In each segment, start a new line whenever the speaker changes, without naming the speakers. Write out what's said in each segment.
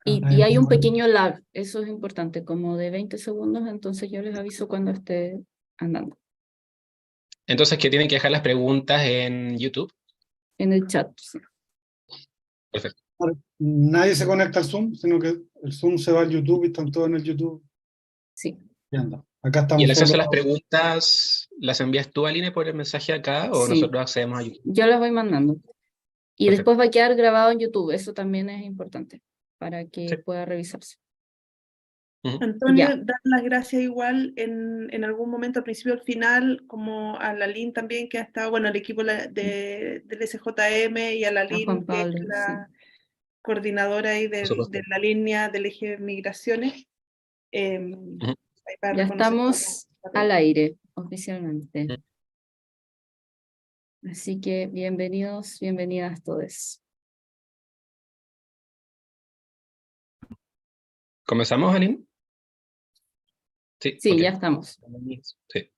Y hay un pequeño lag, eso es importante, como de 20 segundos, entonces yo les aviso cuando esté andando
Entonces, que tienen que dejar las preguntas en YouTube.
en el chat. Sí.
Perfecto.
Nadie se conecta al Zoom, sino que el Zoom se va al YouTube y están todos en el YouTube.
Sí.
Y anda. Acá
¿Y
estamos
el acceso
solo.
a las preguntas las envías tú, Aline, por el mensaje acá o
Sí.
nosotros accedemos a YouTube?
Yo las voy mandando. Y
Perfecto.
después va a quedar grabado en YouTube, eso también es importante para que
Sí.
pueda revisarse.
Antonio,
Ya.
dar las gracias igual en algún momento, al principio al final, como a la Lin también, que ha estado, bueno, al equipo del SJM y a la
A
Lin,
Juan
que es
Pablo,
la coordinadora ahí
Por supuesto.
de la línea del eje de migraciones. Ahí para
Ya
reconocer
estamos al aire oficialmente. Así que bienvenidos, bienvenidas todos.
¿Comenzamos, Aline? Sí,
Sí,
ok.
ya estamos.
Sí.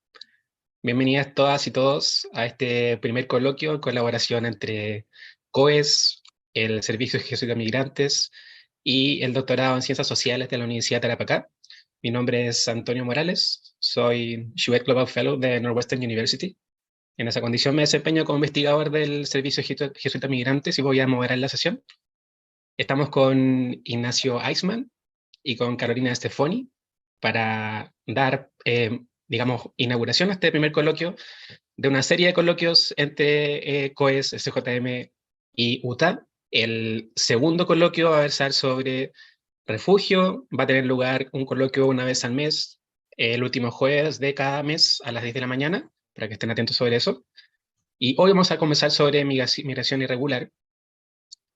Bienvenidas todas y todos a este primer coloquio en colaboración entre COES, el Servicio de Jesuita Migrantes y el Doctorado en Ciencias Sociales de la Universidad de Tarapacá. Mi nombre es Antonio Morales, soy Chouette Global Fellow de Northwestern University. En esa condición me desempeño como investigador del Servicio de Jesuita Migrantes y voy a moderar la sesión. Estamos con Ignacio Eisman y con Carolina Stefoni para dar, digamos, inauguración a este primer coloquio de una serie de coloquios entre COES, SJM y UTA. El segundo coloquio va a versar sobre refugio, va a tener lugar un coloquio una vez al mes, el último jueves de cada mes a las 10 de la mañana, para que estén atentos sobre eso. Y hoy vamos a comenzar sobre migración irregular.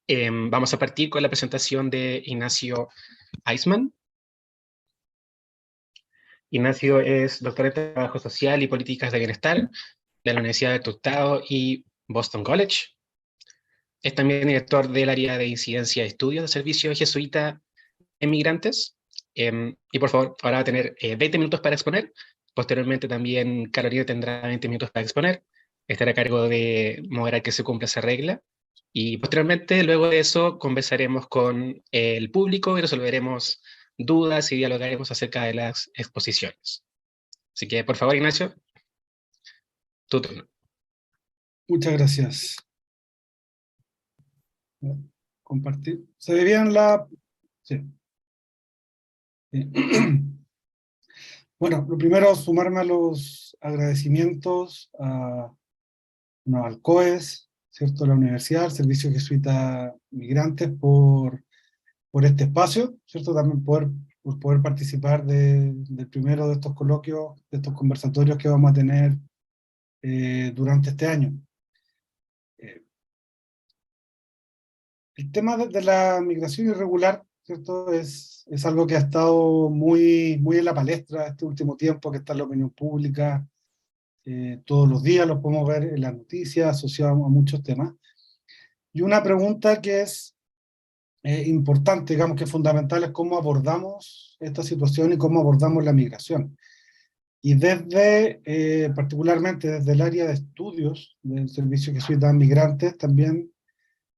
Vamos a partir con la presentación de Ignacio Eisman. Ignacio es doctor en Trabajo Social y Políticas de Bienestar de la Universidad de Tuctado y Boston College. Es también director del área de incidencia de estudios de servicio jesuita en migrantes. Y por favor, ahora va a tener 20 minutos para exponer. Posteriormente también Carolina tendrá 20 minutos para exponer. Estará a cargo de moderar que se cumpla esa regla. Y posteriormente, luego de eso, conversaremos con el público y resolveremos dudas y dialogaremos acerca de las exposiciones. Así que, por favor, Ignacio, tu turno.
Muchas gracias. Compartir. ¿Se ve bien la...? Sí. Bueno, lo primero, sumarme a los agradecimientos al COES, ¿cierto? La universidad, el Servicio Jesuita Migrantes, por este espacio, ¿cierto? También por poder participar del primero de estos coloquios, de estos conversatorios que vamos a tener durante este año. El tema de la migración irregular, ¿cierto? Es algo que ha estado muy, muy en la palestra este último tiempo, que está en la opinión pública. Todos los días lo podemos ver en las noticias, asociado a muchos temas. Y una pregunta que es importante, digamos que es fundamental, es cómo abordamos esta situación y cómo abordamos la migración. Y particularmente desde el área de estudios del Servicio Jesuita Migrantes, también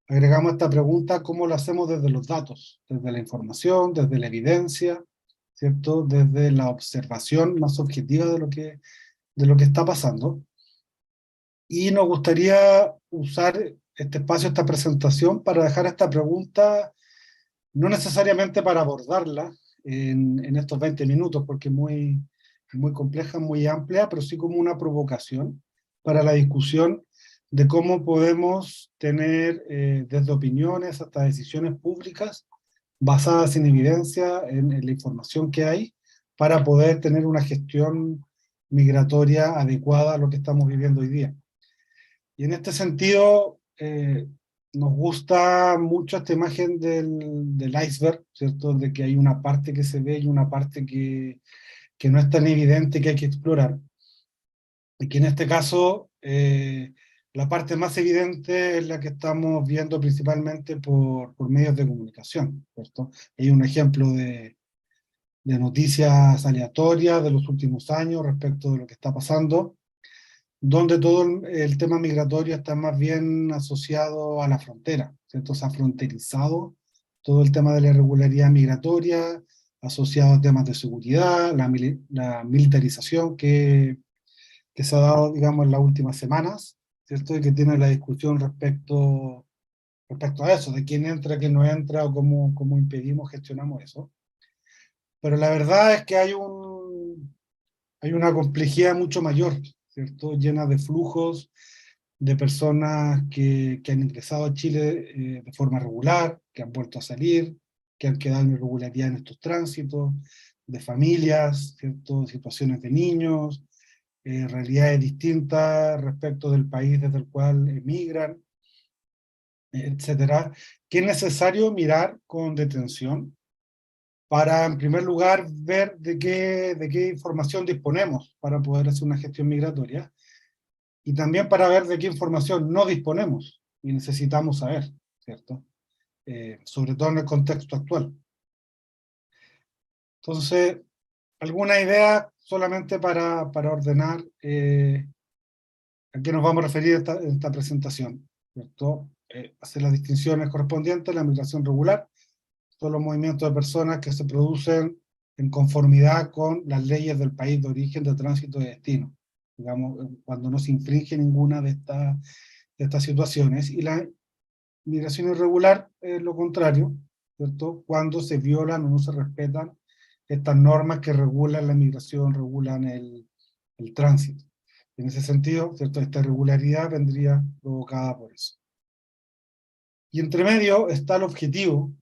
agregamos esta pregunta, ¿cómo lo hacemos desde los datos? Desde la información, desde la evidencia, ¿cierto? Desde la observación más objetiva de lo que está pasando. Y nos gustaría usar este espacio, esta presentación, para dejar esta pregunta, no necesariamente para abordarla en estos 20 minutos, porque es muy compleja, muy amplia, pero sí como una provocación para la discusión de cómo podemos tener desde opiniones hasta decisiones públicas basadas en evidencia, en la información que hay, para poder tener una gestión migratoria adecuada a lo que estamos viviendo hoy día. Y en este sentido, nos gusta mucho esta imagen del iceberg, ¿cierto? De que hay una parte que se ve y una parte que no es tan evidente, que hay que explorar. Y que en este caso, la parte más evidente es la que estamos viendo principalmente por medios de comunicación, ¿cierto? Hay un ejemplo de noticias aleatorias de los últimos años respecto de lo que está pasando, donde todo el tema migratorio está más bien asociado a la frontera, ¿cierto? Se ha fronterizado todo el tema de la irregularidad migratoria, asociado a temas de seguridad, la militarización que se ha dado, digamos, en las últimas semanas, ¿cierto? Y que tiene la discusión respecto a eso, de quién entra, quién no entra, o cómo impedimos, gestionamos eso. Pero la verdad es que hay una complejidad mucho mayor, ¿cierto? Llena de flujos, de personas que han ingresado a Chile de forma regular, que han vuelto a salir, que han quedado en irregularidad en estos tránsitos, de familias, ¿cierto? Situaciones de niños, realidades distintas respecto del país desde el cual emigran, etcétera, que es necesario mirar con detención para, en primer lugar, ver de qué información disponemos para poder hacer una gestión migratoria, y también para ver de qué información no disponemos y necesitamos saber, ¿cierto? Sobre todo en el contexto actual. Entonces, alguna idea solamente para ordenar a qué nos vamos a referir en esta presentación, ¿cierto? Hacer las distinciones correspondientes. La migración regular son los movimientos de personas que se producen en conformidad con las leyes del país de origen, de tránsito y de destino, digamos, cuando no se infringe ninguna de estas situaciones. Y la migración irregular es lo contrario, ¿cierto? Cuando se violan o no se respetan estas normas que regulan la migración, regulan el tránsito. En ese sentido, ¿cierto? Esta irregularidad vendría provocada por eso. Y entre medio está el objetivo,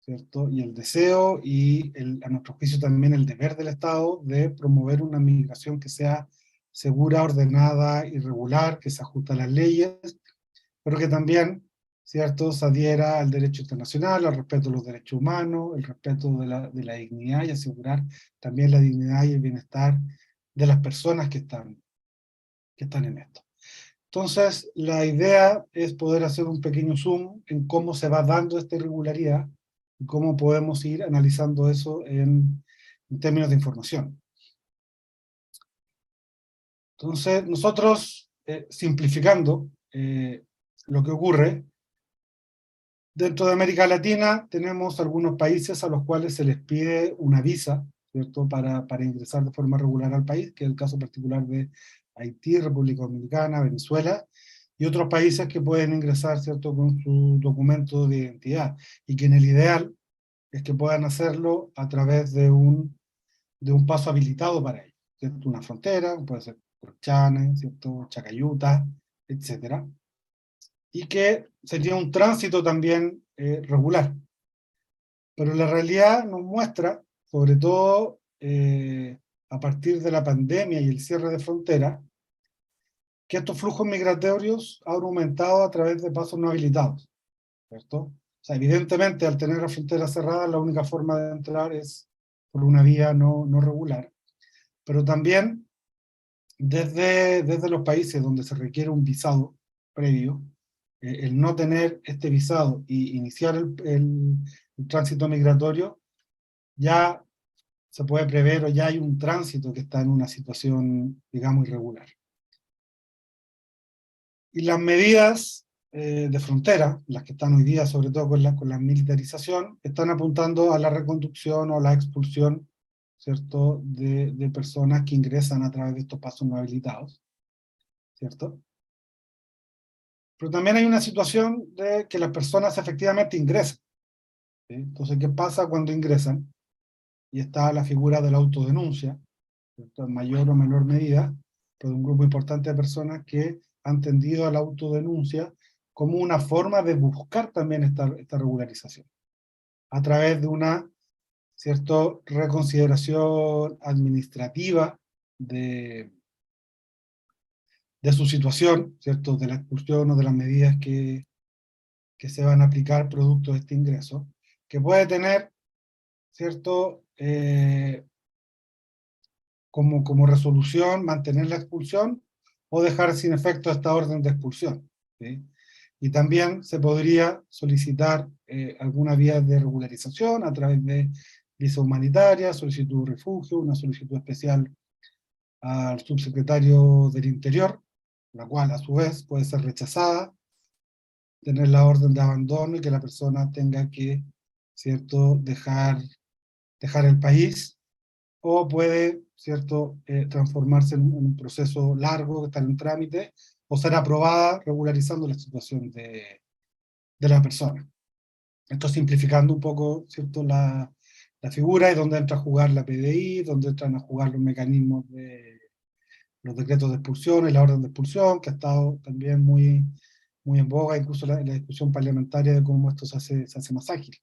¿cierto? Y el deseo, y a nuestro juicio también el deber del Estado de promover una migración que sea segura, ordenada y regular, que se ajuste a las leyes, pero que también, ¿cierto?, se adhiera al derecho internacional, al respeto de los derechos humanos, el respeto de la dignidad, y asegurar también la dignidad y el bienestar de las personas que están en esto. Entonces, la idea es poder hacer un pequeño zoom en cómo se va dando esta irregularidad y cómo podemos ir analizando eso en términos de información. Entonces, nosotros, simplificando lo que ocurre, dentro de América Latina tenemos algunos países a los cuales se les pide una visa, ¿cierto?, para ingresar de forma regular al país, que es el caso particular de Haití, República Dominicana, Venezuela, y otros países que pueden ingresar, ¿cierto?, con su documento de identidad, y que en el ideal es que puedan hacerlo a través de un paso habilitado para ello, ¿cierto? Una frontera, puede ser por Chane, ¿cierto?, Chacayuta, etcétera, y que sería un tránsito también regular. Pero la realidad nos muestra, sobre todo a partir de la pandemia y el cierre de fronteras, que estos flujos migratorios han aumentado a través de pasos no habilitados, ¿cierto? O sea, evidentemente, al tener la frontera cerrada, la única forma de entrar es por una vía no regular. Pero también, desde los países donde se requiere un visado previo, el no tener este visado y iniciar el tránsito migratorio, ya se puede prever, o ya hay un tránsito que está en una situación, digamos, irregular. Y las medidas de frontera, las que están hoy día, sobre todo con la militarización, están apuntando a la reconducción o a la expulsión, ¿cierto?, de personas que ingresan a través de estos pasos no habilitados, ¿cierto? Pero también hay una situación de que las personas efectivamente ingresan, ¿sí? Entonces, ¿qué pasa cuando ingresan? Y está la figura de la autodenuncia, ¿cierto?, en mayor o menor medida, pero un grupo importante de personas que han tendido a la autodenuncia como una forma de buscar también esta regularización, a través de una, ¿cierto?, reconsideración administrativa de su situación, ¿cierto?, de la expulsión o de las medidas que se van a aplicar producto de este ingreso, que puede tener, ¿cierto?, como resolución mantener la expulsión o dejar sin efecto esta orden de expulsión, ¿sí? Y también se podría solicitar alguna vía de regularización a través de visa humanitaria, solicitud de refugio, una solicitud especial al subsecretario del Interior, la cual a su vez puede ser rechazada, tener la orden de abandono y que la persona tenga que ¿cierto?, dejar el país, o puede, ¿cierto?, transformarse en un proceso largo que está en trámite, o ser aprobada regularizando la situación de la persona. Esto simplificando un poco, ¿cierto?, la figura, y donde entra a jugar la PDI, donde entran a jugar los mecanismos de los decretos de expulsión y la orden de expulsión, que ha estado también muy en boga, incluso la discusión parlamentaria de cómo esto se hace más ágil.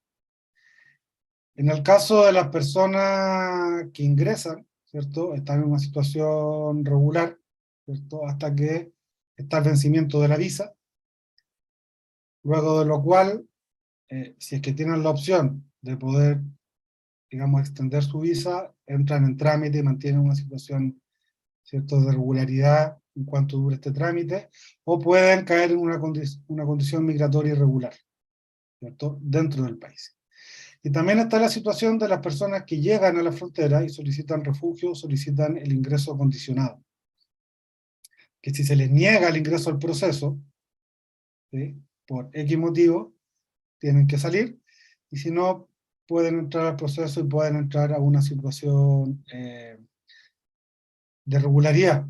En el caso de las personas que ingresan, ¿cierto?, están en una situación regular, ¿cierto?, hasta que está el vencimiento de la visa, luego de lo cual, si es que tienen la opción de poder, digamos, extender su visa, entran en trámite y mantienen una situación, ¿cierto?, de regularidad en cuanto dure este trámite, o pueden caer en una condición migratoria irregular, ¿cierto?, dentro del país. Y también está la situación de las personas que llegan a la frontera y solicitan refugio, solicitan el ingreso condicionado. Que si se les niega el ingreso al proceso, ¿sí?, por X motivo, tienen que salir, y si no, pueden entrar al proceso y pueden entrar a una situación de regularidad.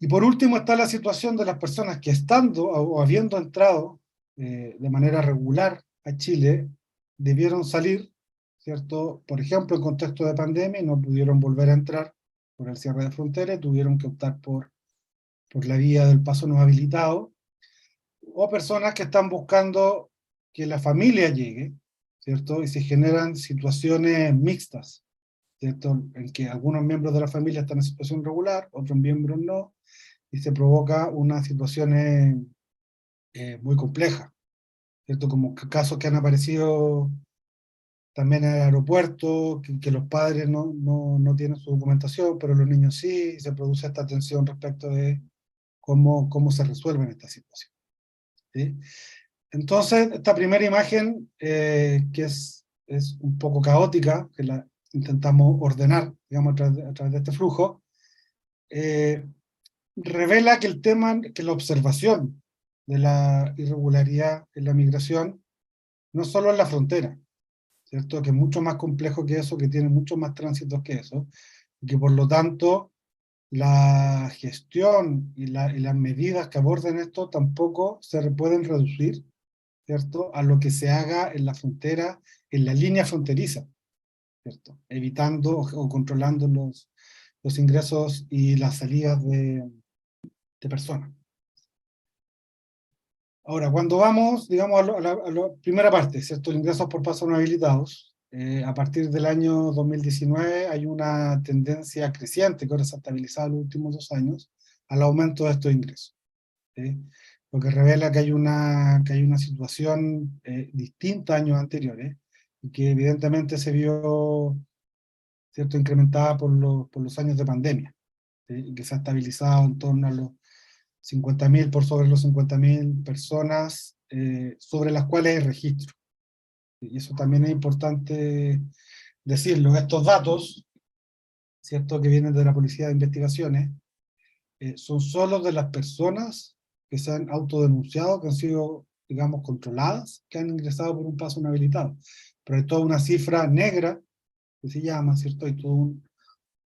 Y por último está la situación de las personas que, estando o habiendo entrado de manera regular a Chile, debieron salir, ¿cierto?, por ejemplo, en contexto de pandemia, y no pudieron volver a entrar por el cierre de fronteras, y tuvieron que optar por la vía del paso no habilitado, o personas que están buscando que la familia llegue, ¿cierto?, y se generan situaciones mixtas, ¿cierto?, en que algunos miembros de la familia están en situación regular, otros miembros no, y se provoca una situación muy compleja, ¿cierto?, como casos que han aparecido también en el aeropuerto, que los padres no tienen su documentación, pero los niños sí, y se produce esta tensión respecto de cómo se resuelven estas situaciones, ¿sí? Entonces, esta primera imagen, que es un poco caótica, que la intentamos ordenar, digamos, a través de este flujo, revela que la observación de la irregularidad en la migración no solo en la frontera, ¿cierto?, que es mucho más complejo que eso, que tiene muchos más tránsitos que eso, y que por lo tanto la gestión y las medidas que aborden esto tampoco se pueden reducir, ¿cierto?, a lo que se haga en la frontera, en la línea fronteriza, ¿cierto?, evitando o controlando los ingresos y las salidas de personas. Ahora, cuando vamos, digamos, a la primera parte, ¿cierto?, el ingresos por pasos no habilitados, a partir del año 2019 hay una tendencia creciente, que ahora se ha estabilizado en los últimos 2 años, al aumento de estos ingresos, ¿sí?, lo que revela que hay una situación distinta a años anteriores, y que evidentemente se vio, ¿cierto?, incrementada por los años de pandemia, ¿sí?, y que se ha estabilizado en torno a los 50.000, por sobre los 50.000 personas sobre las cuales hay registro. Y eso también es importante decirlo. Estos datos, ¿cierto?, que vienen de la Policía de Investigaciones, son solo de las personas que se han autodenunciado, que han sido, digamos, controladas, que han ingresado por un paso no habilitado. Pero hay toda una cifra negra, que se llama, ¿cierto?, hay todo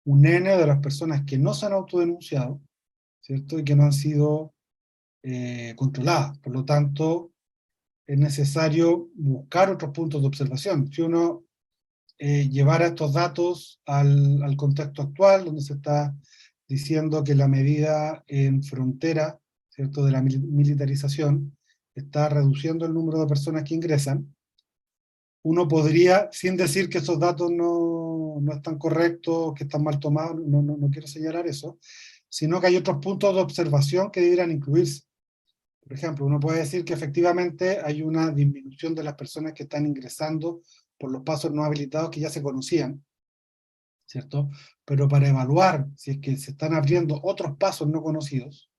un N de las personas que no se han autodenunciado, ¿cierto?, y que no han sido controladas. Por lo tanto, es necesario buscar otros puntos de observación. Si uno llevara estos datos al contexto actual, donde se está diciendo que la medida en frontera, ¿cierto?, de la militarización, está reduciendo el número de personas que ingresan, uno podría, sin decir que esos datos no están correctos, que están mal tomados, no quiero señalar eso, sino que hay otros puntos de observación que deberían incluirse. Por ejemplo, uno puede decir que efectivamente hay una disminución de las personas que están ingresando por los pasos no habilitados que ya se conocían, ¿cierto? Pero para evaluar si es que se están abriendo otros pasos no conocidos,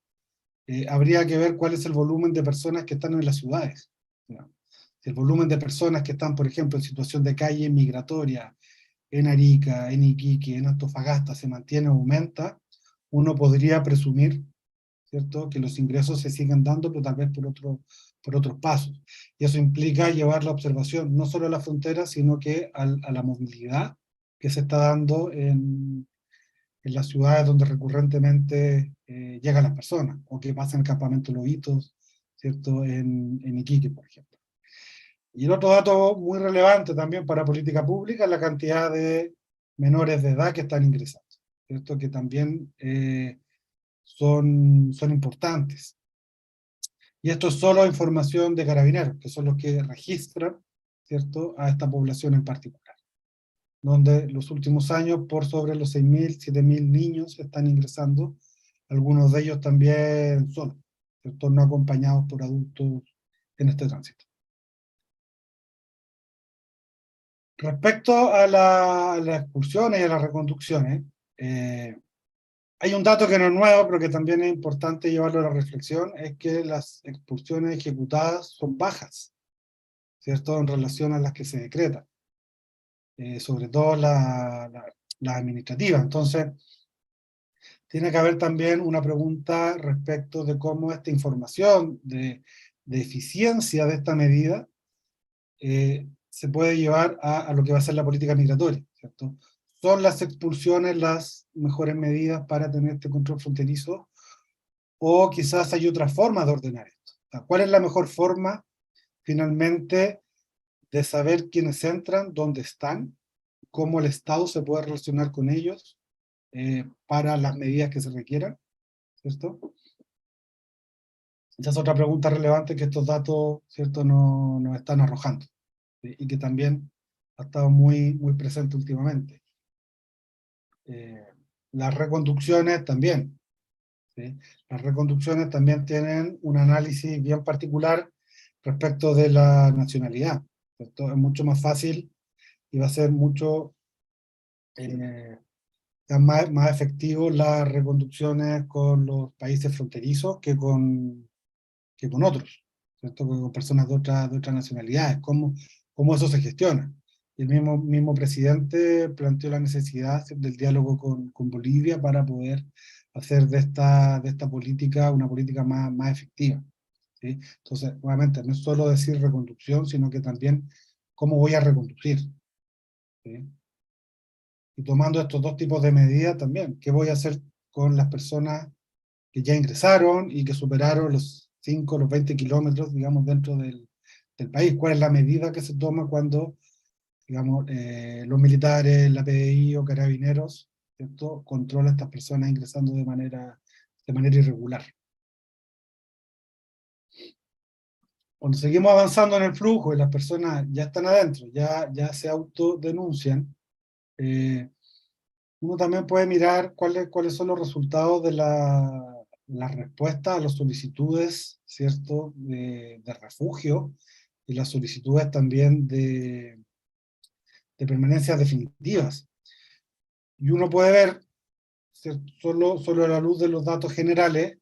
habría que ver cuál es el volumen de personas que están en las ciudades, ¿no? Si el volumen de personas que están, por ejemplo, en situación de calle migratoria, en Arica, en Iquique, en Antofagasta, se mantiene o aumenta, uno podría presumir ¿cierto? Que los ingresos se sigan dando, pero tal vez por otros pasos. Y eso implica llevar la observación no solo a la frontera, sino que a la movilidad que se está dando en las ciudades donde recurrentemente llegan las personas, o que pasan el campamento Lobitos, ¿cierto? En Iquique, por ejemplo. Y el otro dato muy relevante también para política pública es la cantidad de menores de edad que están ingresando, ¿cierto? Que también son importantes. Y esto es solo información de Carabineros, que son los que registran, ¿cierto?, a esta población en particular, donde los últimos años por sobre los 6.000, 7.000 niños están ingresando, algunos de ellos también solos, ¿cierto?, no acompañados por adultos en este tránsito. Respecto a las expulsiones y a las reconducciones, hay un dato que no es nuevo, pero que también es importante llevarlo a la reflexión, es que las expulsiones ejecutadas son bajas, ¿cierto?, en relación a las que se decretan, sobre todo las administrativas. Entonces, tiene que haber también una pregunta respecto de cómo esta información de eficiencia de esta medida se puede llevar a lo que va a ser la política migratoria, ¿cierto? ¿Son las expulsiones las mejores medidas para tener este control fronterizo? ¿O quizás hay otras formas de ordenar esto? O sea, ¿cuál es la mejor forma, finalmente, de saber quiénes entran, dónde están, cómo el Estado se puede relacionar con ellos para las medidas que se requieran, ¿cierto? Esa es otra pregunta relevante que estos datos, ¿cierto?, nos están arrojando, ¿sí? Y que también ha estado muy presente últimamente. Las reconducciones también, ¿sí? Las reconducciones también tienen un análisis bien particular respecto de la nacionalidad, ¿cierto? Es mucho más fácil y va a ser mucho más efectivo las reconducciones con los países fronterizos que con otros, ¿cierto? Con personas de otras nacionalidades. ¿Cómo eso se gestiona? El mismo presidente planteó la necesidad del diálogo con Bolivia para poder hacer de esta política una política más efectiva, ¿sí? Entonces, nuevamente, no es solo decir reconducción, sino que también cómo voy a reconducir, ¿sí? Y tomando estos dos tipos de medidas también, ¿qué voy a hacer con las personas que ya ingresaron y que superaron los 5, los 20 kilómetros, digamos, dentro del país? ¿Cuál es la medida que se toma cuando, digamos, los militares, la PDI o carabineros, ¿cierto?, controla a estas personas ingresando de manera irregular? Cuando seguimos avanzando en el flujo y las personas ya están adentro, ya se autodenuncian, uno también puede mirar cuáles son los resultados de la respuesta a las solicitudes, ¿cierto?, de refugio, y las solicitudes también de permanencias definitivas. Y uno puede ver, ¿cierto?, solo a la luz de los datos generales,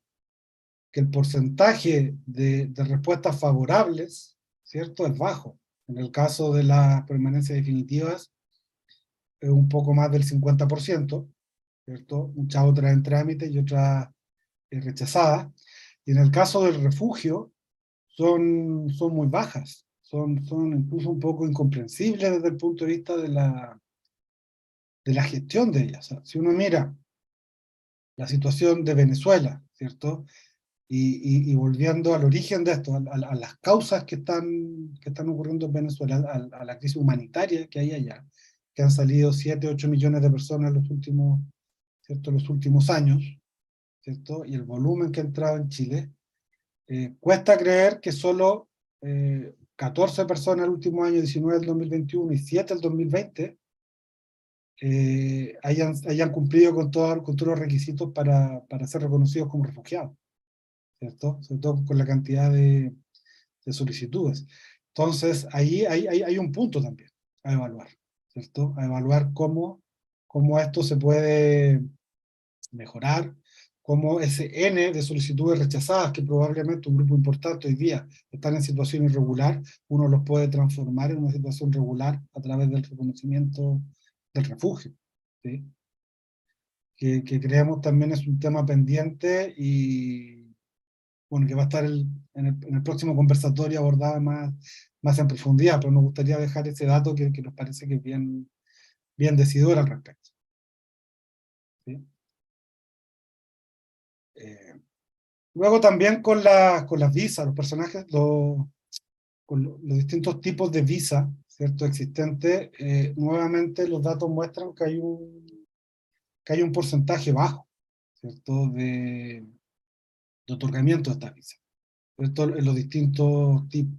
que el porcentaje de respuestas favorables, ¿cierto?, es bajo. En el caso de las permanencias definitivas, es un poco más del 50%, ¿cierto? Muchas otras en trámite y otras rechazadas. Y en el caso del refugio, son muy bajas, son incluso un poco incomprensibles desde el punto de vista de la gestión de ellas. O sea, si uno mira la situación de Venezuela, ¿cierto?, y volviendo al origen de esto, a las causas que están ocurriendo en Venezuela, a la crisis humanitaria que hay allá, que han salido 7, 8 millones de personas en los últimos años, ¿cierto?, y el volumen que ha entrado en Chile, cuesta creer que solo 14 personas el último año, 19 del 2021 y 7 del 2020, hayan cumplido con todos los requisitos para ser reconocidos como refugiados, ¿cierto? Sobre todo con la cantidad de solicitudes. Entonces, ahí hay un punto también a evaluar, ¿cierto? A evaluar cómo esto se puede mejorar, cómo ese N de solicitudes rechazadas, que probablemente un grupo importante hoy día están en situación irregular, uno los puede transformar en una situación regular a través del reconocimiento del refugio, ¿sí? Que creemos también es un tema pendiente y bueno, que va a estar en el próximo conversatorio abordada más en profundidad, pero nos gustaría dejar ese dato que nos parece que es bien decidor al respecto. ¿Sí? Luego también con las visas, los personajes, con los distintos tipos de visa, ¿cierto?, existentes, nuevamente los datos muestran que hay un porcentaje bajo, ¿cierto?, de otorgamiento de estas visas, ¿cierto?, en los distintos tipos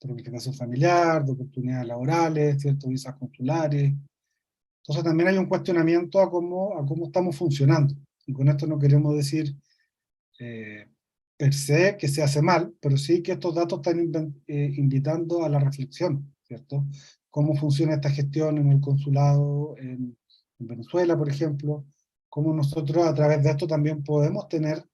de planificación familiar, de oportunidades laborales, ¿cierto?, visas consulares. Entonces también hay un cuestionamiento a cómo estamos funcionando, y con esto no queremos decir per se que se hace mal, pero sí que estos datos están invitando a la reflexión, ¿cierto? Cómo funciona esta gestión en el consulado en Venezuela, por ejemplo, cómo nosotros a través de esto también podemos tener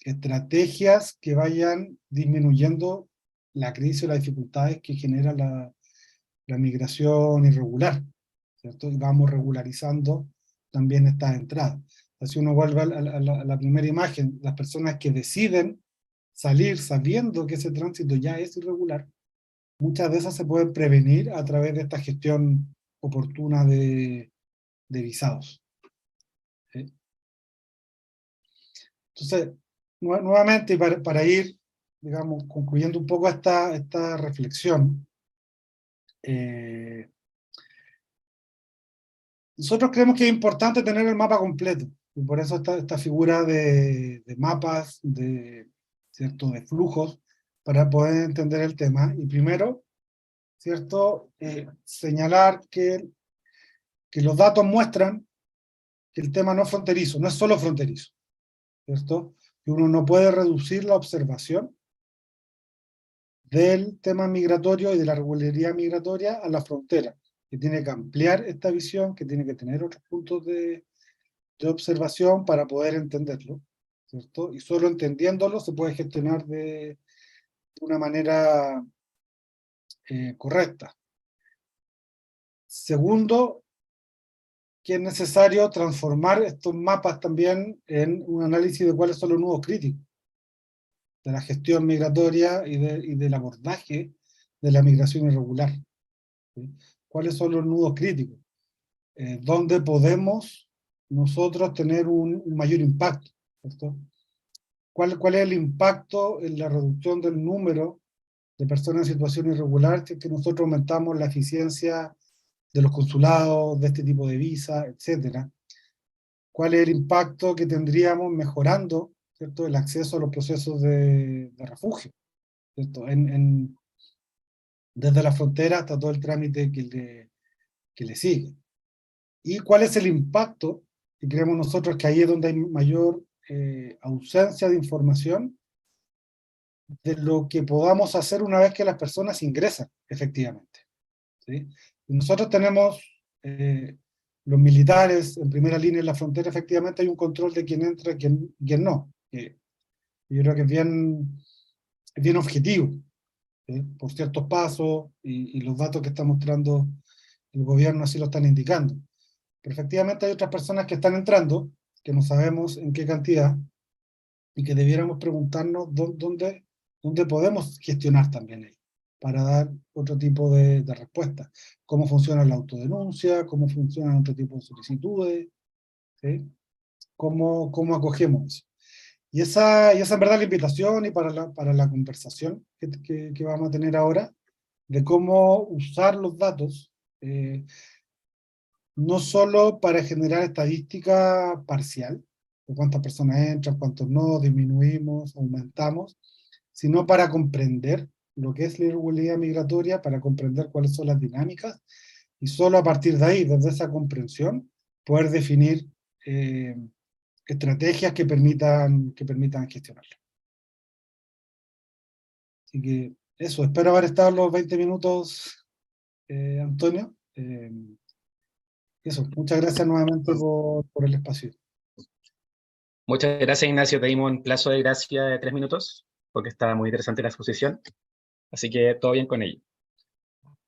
estrategias que vayan disminuyendo la crisis o las dificultades que genera la migración irregular, ¿cierto? Y vamos regularizando también estas entradas. Si uno vuelve a la primera imagen, las personas que deciden salir sabiendo que ese tránsito ya es irregular, muchas de esas se pueden prevenir a través de esta gestión oportuna de visados. ¿Sí? Entonces, nuevamente, para ir, digamos, concluyendo un poco esta reflexión, nosotros creemos que es importante tener el mapa completo, y por eso esta figura de mapas, ¿cierto?, de flujos, para poder entender el tema. Y primero, ¿cierto?, señalar que los datos muestran que el tema no es fronterizo, no es solo fronterizo, ¿cierto? Que uno no puede reducir la observación del tema migratorio y de la regularidad migratoria a la frontera, que tiene que ampliar esta visión, que tiene que tener otros puntos de observación para poder entenderlo, ¿cierto? Y solo entendiéndolo se puede gestionar de una manera correcta. Segundo, que es necesario transformar estos mapas también en un análisis de cuáles son los nudos críticos de la gestión migratoria y del abordaje de la migración irregular, ¿sí? ¿Cuáles son los nudos críticos? ¿Dónde podemos nosotros tener un mayor impacto, ¿cierto? ¿Cuál es el impacto en la reducción del número de personas en situación irregular si es que nosotros aumentamos la eficiencia de los consulados, de este tipo de visas, etcétera? ¿Cuál es el impacto que tendríamos mejorando, ¿cierto?, el acceso a los procesos de refugio, ¿cierto?, desde la frontera hasta todo el trámite que le sigue? ¿Y cuál es el impacto que creemos nosotros que ahí es donde hay mayor ausencia de información de lo que podamos hacer una vez que las personas ingresan, efectivamente? ¿Sí? Y nosotros tenemos los militares en primera línea en la frontera, efectivamente hay un control de quién entra y quién no. Yo creo que es bien objetivo, ¿sí?, por ciertos pasos y los datos que está mostrando el gobierno así lo están indicando. Pero efectivamente hay otras personas que están entrando, que no sabemos en qué cantidad, y que debiéramos preguntarnos dónde podemos gestionar también ahí, para dar otro tipo de respuesta. Cómo funciona la autodenuncia, cómo funcionan otro tipo de solicitudes, ¿sí? Cómo acogemos eso. Y esa en verdad la invitación y para la conversación que vamos a tener ahora, de cómo usar los datos, no solo para generar estadística parcial, de cuántas personas entran, cuántos no, disminuimos, aumentamos, sino para comprender lo que es la irregularidad migratoria, para comprender cuáles son las dinámicas, y solo a partir de ahí, desde esa comprensión, poder definir estrategias que permitan gestionarlo. Así que eso, espero haber estado los 20 minutos, Antonio. Eso, muchas gracias nuevamente por el espacio.
Muchas gracias, Ignacio. Te dimos un plazo de gracia de 3 minutos, porque estaba muy interesante la exposición. Así que todo bien con ello.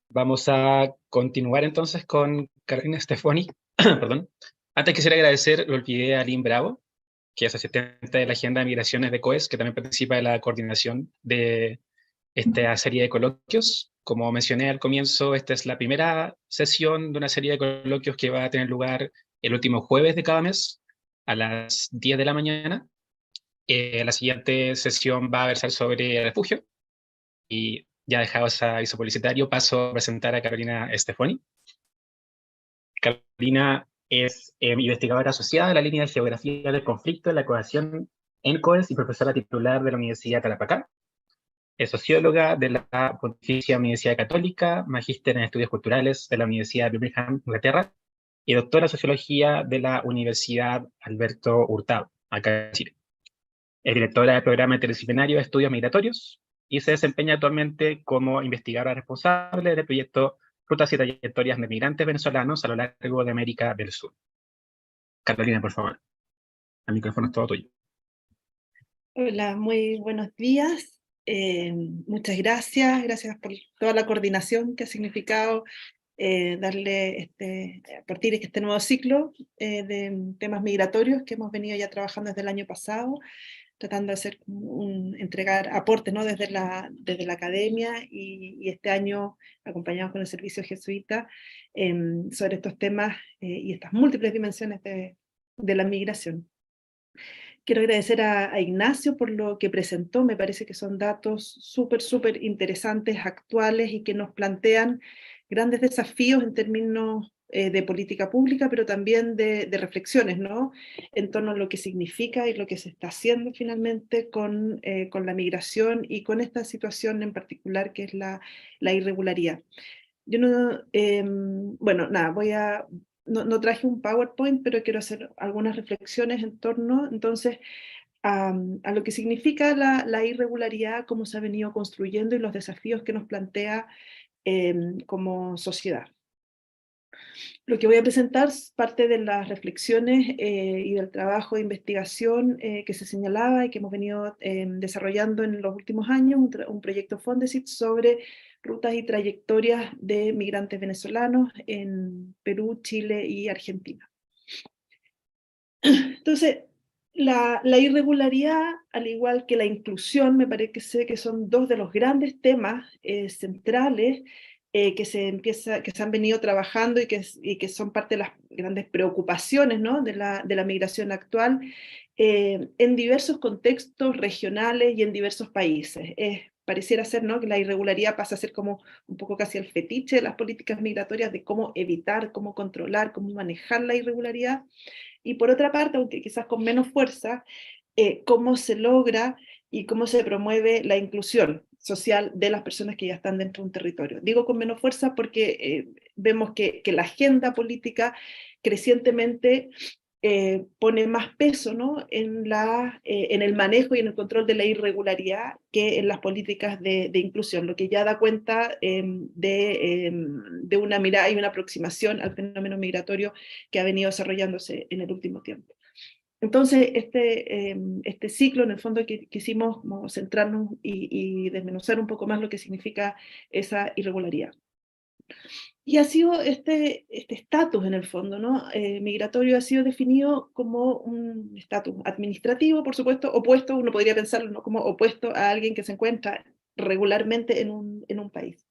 Vamos a continuar entonces con Carolina Stefani. Perdón. Antes quisiera agradecer, lo olvidé, a Lynn Bravo, que es asistente de la Agenda de Migraciones de COES, que también participa de la coordinación de esta serie de coloquios. Como mencioné al comienzo, esta es la primera sesión de una serie de coloquios que va a tener lugar el último jueves de cada mes, a las 10 de la mañana. La siguiente sesión va a versar sobre refugio, y ya dejado ese aviso publicitario, paso a presentar a Carolina Stefani. Carolina es investigadora asociada a la línea de Geografía del Conflicto y la Cohesión en COES y profesora titular de la Universidad de Tarapacá. Es socióloga de la Pontificia Universidad Católica, magíster en Estudios Culturales de la Universidad de Birmingham, Inglaterra, y doctora en Sociología de la Universidad Alberto Hurtado, acá en Chile. Es directora del programa interdisciplinario de estudios migratorios y se desempeña actualmente como investigadora responsable del proyecto Rutas y Trayectorias de Migrantes Venezolanos a lo largo de América del Sur. Carolina, por favor, el micrófono es todo tuyo.
Hola, muy buenos días. Muchas gracias por toda la coordinación que ha significado darle partir este nuevo ciclo de temas migratorios que hemos venido ya trabajando desde el año pasado, tratando de hacer entregar aportes, ¿no? desde la academia y este año acompañados con el servicio jesuita sobre estos temas y estas múltiples dimensiones de la migración. Quiero agradecer a Ignacio por lo que presentó, me parece que son datos súper interesantes, actuales y que nos plantean grandes desafíos en términos de política pública, pero también de reflexiones, ¿no? En torno a lo que significa y lo que se está haciendo finalmente con la migración y con esta situación en particular que es la irregularidad. Yo no, bueno, nada, no traje un PowerPoint, pero quiero hacer algunas reflexiones en torno, entonces, a lo que significa la irregularidad, cómo se ha venido construyendo y los desafíos que nos plantea como sociedad. Lo que voy a presentar es parte de las reflexiones y del trabajo de investigación que se señalaba y que hemos venido desarrollando en los últimos años, un proyecto Fondesit sobre rutas y trayectorias de migrantes venezolanos en Perú, Chile y Argentina. Entonces, la irregularidad, al igual que la inclusión, me parece que son dos de los grandes temas centrales que se han venido trabajando y que son parte de las grandes preocupaciones, ¿no? de la migración actual en diversos contextos regionales y en diversos países. Pareciera ser, ¿no? que la irregularidad pasa a ser como un poco casi el fetiche de las políticas migratorias, de cómo evitar, cómo controlar, cómo manejar la irregularidad. Y por otra parte, aunque quizás con menos fuerza, cómo se logra y cómo se promueve la inclusión social de las personas que ya están dentro de un territorio. Digo con menos fuerza porque vemos que la agenda política crecientemente pone más peso, ¿no? en el manejo y en el control de la irregularidad que en las políticas de inclusión, lo que ya da cuenta de una mirada y una aproximación al fenómeno migratorio que ha venido desarrollándose en el último tiempo. Entonces, este ciclo, en el fondo, quisimos centrarnos y desmenuzar un poco más lo que significa esa irregularidad. Y ha sido este estatus, en el fondo, ¿no? Migratorio ha sido definido como un estatus administrativo, por supuesto, opuesto, uno podría pensarlo, ¿no? como opuesto a alguien que se encuentra regularmente en un país.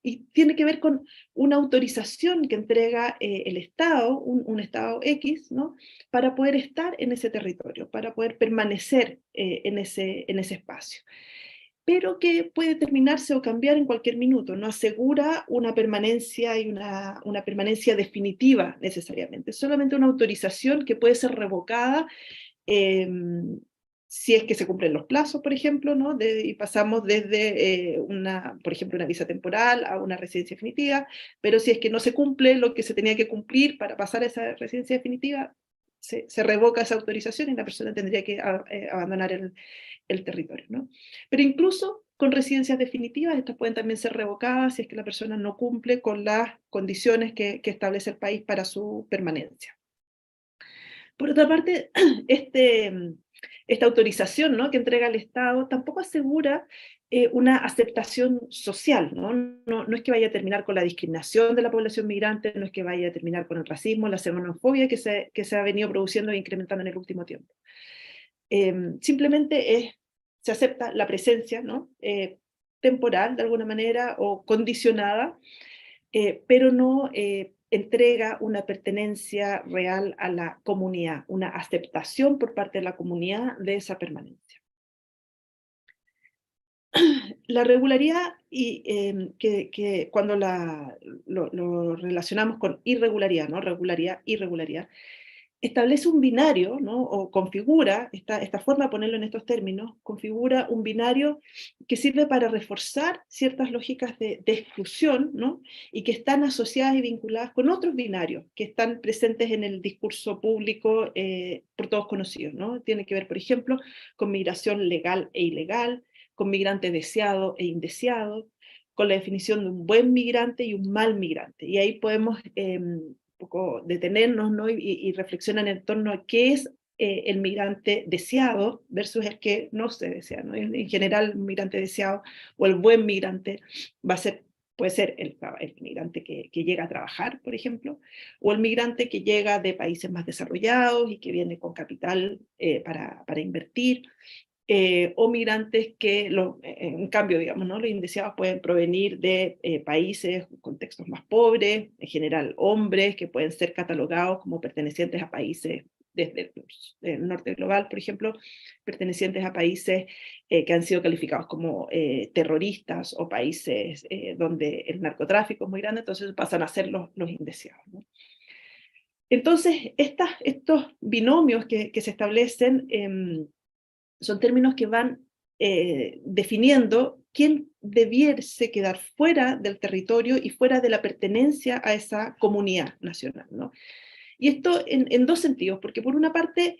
Y tiene que ver con una autorización que entrega el Estado, un Estado X, ¿no? para poder estar en ese territorio, para poder permanecer en ese espacio. Pero que puede terminarse o cambiar en cualquier minuto, no asegura una permanencia y una permanencia definitiva necesariamente, solamente una autorización que puede ser revocada si es que se cumplen los plazos, por ejemplo, ¿no? Y pasamos desde por ejemplo, una visa temporal a una residencia definitiva, pero si es que no se cumple lo que se tenía que cumplir para pasar a esa residencia definitiva, se revoca esa autorización y la persona tendría que abandonar el territorio, ¿no? Pero incluso con residencias definitivas, estas pueden también ser revocadas si es que la persona no cumple con las condiciones que establece el país para su permanencia. Por otra parte, esta autorización, ¿no? que entrega el Estado tampoco asegura una aceptación social, ¿no? No es que vaya a terminar con la discriminación de la población migrante, no es que vaya a terminar con el racismo, la xenofobia que se ha venido produciendo e incrementando en el último tiempo. simplemente se acepta la presencia, ¿no? Temporal, de alguna manera, o condicionada, pero no entrega una pertenencia real a la comunidad, una aceptación por parte de la comunidad de esa permanencia. La regularidad, y que cuando lo relacionamos con irregularidad, ¿no? Regularidad, irregularidad, establece un binario, ¿no? O configura, esta forma de ponerlo en estos términos, configura un binario que sirve para reforzar ciertas lógicas de exclusión, ¿no? Y que están asociadas y vinculadas con otros binarios que están presentes en el discurso público por todos conocidos, ¿no? Tiene que ver, por ejemplo, con migración legal e ilegal, con migrante deseado e indeseado, con la definición de un buen migrante y un mal migrante. Y ahí podemos poco detenernos, ¿no? y reflexionar en torno a qué es el migrante deseado versus el que no se desea, ¿no? En general, el migrante deseado o el buen migrante puede ser el migrante que llega a trabajar, por ejemplo, o el migrante que llega de países más desarrollados y que viene con capital para invertir, o migrantes que, en cambio, digamos, ¿no? Los indeseados pueden provenir de países, contextos más pobres, en general hombres, que pueden ser catalogados como pertenecientes a países desde el norte global, por ejemplo, pertenecientes a países que han sido calificados como terroristas o países donde el narcotráfico es muy grande, entonces pasan a ser los indeseados, ¿no? Entonces, estos binomios que se establecen son términos que van definiendo quién debiese quedar fuera del territorio y fuera de la pertenencia a esa comunidad nacional, ¿no? Y esto en dos sentidos, porque por una parte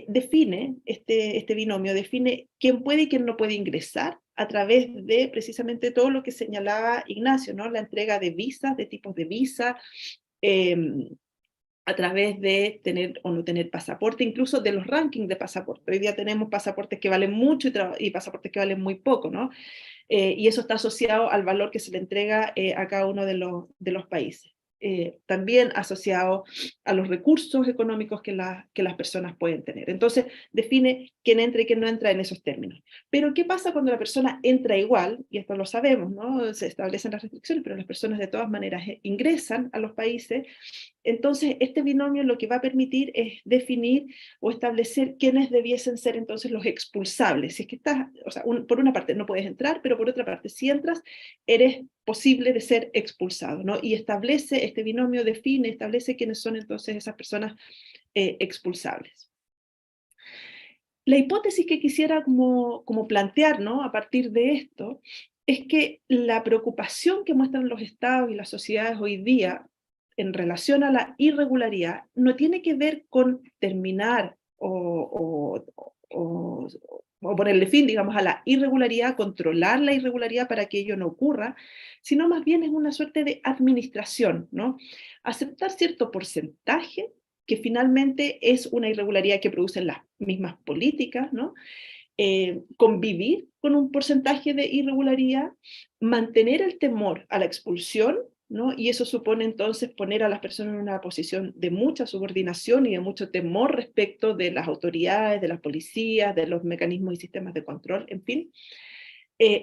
define, este binomio define quién puede y quién no puede ingresar a través de precisamente todo lo que señalaba Ignacio, ¿no? La entrega de visas, de tipos de visa, a través de tener o no tener pasaporte, incluso de los rankings de pasaporte. Hoy día tenemos pasaportes que valen mucho y pasaportes que valen muy poco, ¿no? Y eso está asociado al valor que se le entrega a cada uno de los países. También asociado a los recursos económicos que las personas pueden tener. Entonces, define quién entra y quién no entra en esos términos. Pero, ¿qué pasa cuando la persona entra igual? Y esto lo sabemos, ¿no? Se establecen las restricciones, pero las personas de todas maneras ingresan a los países. Entonces, este binomio lo que va a permitir es definir o establecer quiénes debiesen ser entonces los expulsables. Si es que estás, o sea, por una parte no puedes entrar, pero por otra parte, si entras, eres posible de ser expulsado, ¿no? Y este binomio establece quiénes son entonces esas personas expulsables. La hipótesis que quisiera como plantear, ¿no? A partir de esto, es que la preocupación que muestran los estados y las sociedades hoy día en relación a la irregularidad no tiene que ver con terminar o ponerle fin, digamos, a la irregularidad, controlar la irregularidad para que ello no ocurra, sino más bien es una suerte de administración, ¿no? Aceptar cierto porcentaje que finalmente es una irregularidad que producen las mismas políticas, ¿no? Convivir con un porcentaje de irregularidad, mantener el temor a la expulsión, ¿no? Y eso supone entonces poner a las personas en una posición de mucha subordinación y de mucho temor respecto de las autoridades, de las policías, de los mecanismos y sistemas de control, en fin.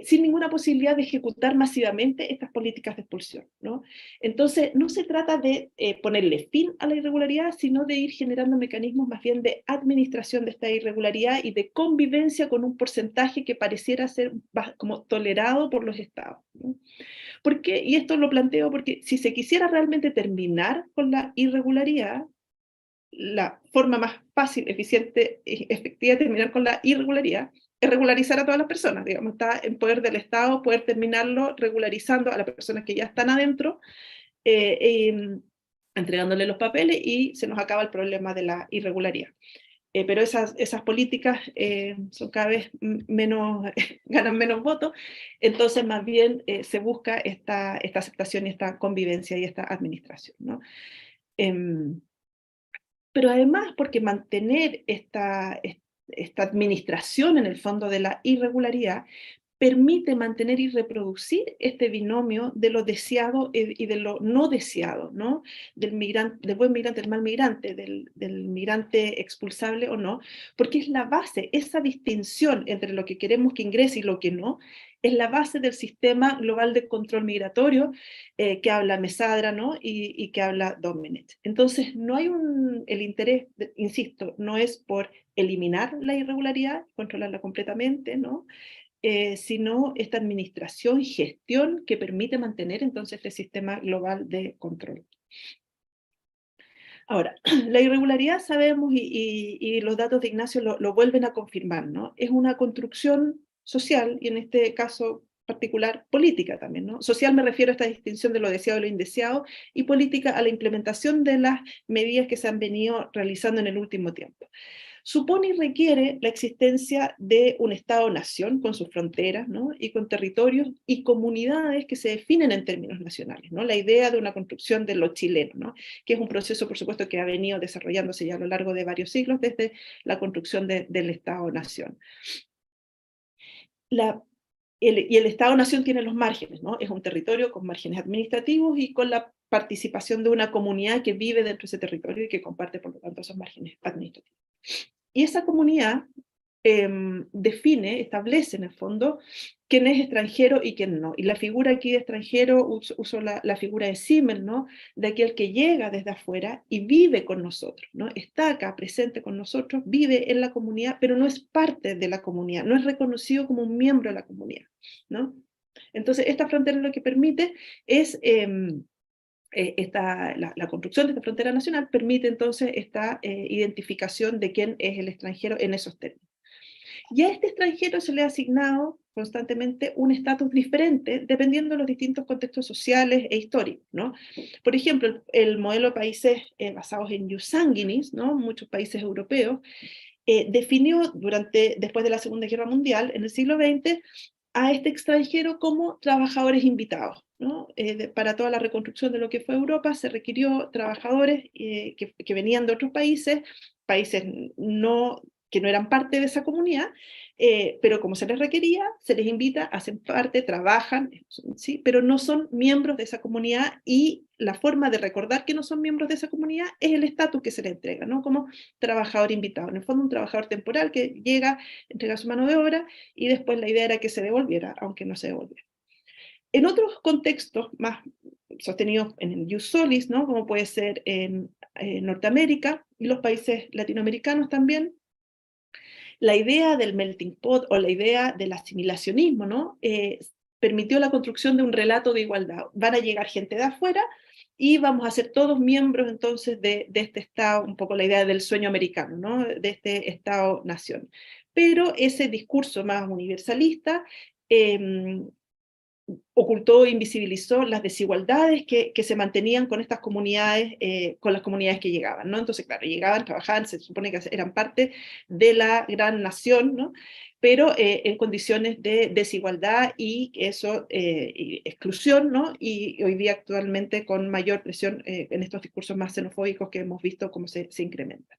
Sin ninguna posibilidad de ejecutar masivamente estas políticas de expulsión, ¿no? Entonces, no se trata de ponerle fin a la irregularidad, sino de ir generando mecanismos más bien de administración de esta irregularidad y de convivencia con un porcentaje que pareciera ser como tolerado por los estados, ¿no? ¿Por qué? Y esto lo planteo porque si se quisiera realmente terminar con la irregularidad, la forma más fácil, eficiente y efectiva de terminar con la irregularidad es regularizar a todas las personas, digamos, está en poder del Estado poder terminarlo regularizando a las personas que ya están adentro, entregándole los papeles y se nos acaba el problema de la irregularidad. Pero esas políticas son cada vez menos, ganan menos votos, entonces más bien se busca esta aceptación y esta convivencia y esta administración, ¿no? Pero además porque mantener esta administración en el fondo de la irregularidad permite mantener y reproducir este binomio de lo deseado y de lo no deseado, ¿no? Del buen migrante, del mal migrante, del migrante expulsable o no, porque es la base, esa distinción entre lo que queremos que ingrese y lo que no, es la base del sistema global de control migratorio que habla Mesadra, ¿no? Y que habla Domenech. Entonces, no hay el interés, insisto, no es por eliminar la irregularidad, controlarla completamente, ¿no? Sino esta administración y gestión que permite mantener entonces este sistema global de control. Ahora, la irregularidad sabemos, y los datos de Ignacio lo vuelven a confirmar, ¿no? Es una construcción social, y en este caso particular política también, ¿no? Social me refiero a esta distinción de lo deseado y lo indeseado, y política a la implementación de las medidas que se han venido realizando en el último tiempo. Supone y requiere la existencia de un Estado-nación con sus fronteras, ¿no? Y con territorios y comunidades que se definen en términos nacionales, ¿no? La idea de una construcción de lo chileno, ¿no? Que es un proceso, por supuesto, que ha venido desarrollándose ya a lo largo de varios siglos desde la construcción del Estado-nación. Y el Estado-nación tiene los márgenes, ¿no? Es un territorio con márgenes administrativos y con la participación de una comunidad que vive dentro de ese territorio y que comparte, por lo tanto, esos márgenes administrativos. Y esa comunidad define, establece en el fondo quién es extranjero y quién no. Y la figura aquí de extranjero, uso la figura de Simmel, ¿no? De aquel que llega desde afuera y vive con nosotros, ¿no? Está acá presente con nosotros, vive en la comunidad, pero no es parte de la comunidad, no es reconocido como un miembro de la comunidad, ¿no? Entonces, esta frontera lo que permite es... la construcción de esta frontera nacional permite entonces esta identificación de quién es el extranjero en esos términos. Y a este extranjero se le ha asignado constantemente un estatus diferente dependiendo de los distintos contextos sociales e históricos, ¿no? Por ejemplo, el modelo de países basados en ius sanguinis, ¿no? Muchos países europeos, definió después de la Segunda Guerra Mundial, en el siglo XX, a este extranjero como trabajadores invitados, ¿no? Para toda la reconstrucción de lo que fue Europa se requirió trabajadores que venían de otros países que no eran parte de esa comunidad, pero como se les requería, se les invita, hacen parte, trabajan, ¿sí? Pero no son miembros de esa comunidad, y la forma de recordar que no son miembros de esa comunidad es el estatus que se les entrega, ¿no? Como trabajador invitado. En el fondo, un trabajador temporal que llega, entrega su mano de obra, y después la idea era que se devolviera, aunque no se devolviera. En otros contextos más sostenidos en el ius solis, ¿no? Como puede ser en Norteamérica y los países latinoamericanos también, la idea del melting pot o la idea del asimilacionismo, ¿no? Permitió la construcción de un relato de igualdad. Van a llegar gente de afuera y vamos a ser todos miembros entonces de este Estado, un poco la idea del sueño americano, ¿no? De este Estado-nación. Pero ese discurso más universalista ocultó e invisibilizó las desigualdades que se mantenían con estas comunidades, con las comunidades que llegaban, ¿no? Entonces, claro, llegaban, trabajaban, se supone que eran parte de la gran nación, ¿no? Pero en condiciones de desigualdad y eso, y exclusión, ¿no? Y hoy día actualmente con mayor presión en estos discursos más xenofóbicos que hemos visto cómo se incrementan.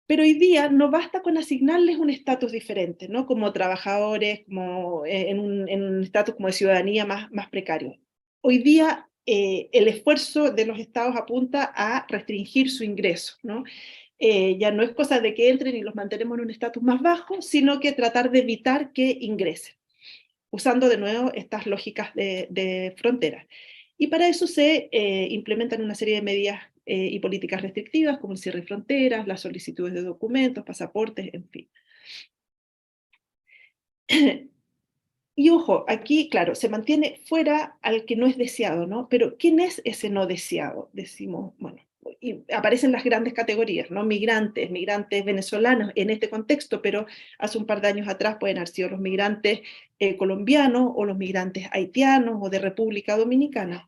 Pero hoy día no basta con asignarles un estatus diferente, ¿no? Como trabajadores, como en un estatus como de ciudadanía más precario. Hoy día el esfuerzo de los estados apunta a restringir su ingreso, ¿no? Ya no es cosa de que entren y los mantenemos en un estatus más bajo, sino que tratar de evitar que ingresen, usando de nuevo estas lógicas de fronteras. Y para eso se implementan una serie de medidas y políticas restrictivas, como el cierre de fronteras, las solicitudes de documentos, pasaportes, en fin. Y ojo, aquí, claro, se mantiene fuera al que no es deseado, ¿no? Pero ¿quién es ese no deseado? Decimos, bueno, y aparecen las grandes categorías, ¿no? Migrantes venezolanos en este contexto, pero hace un par de años atrás pueden haber sido los migrantes colombianos o los migrantes haitianos o de República Dominicana.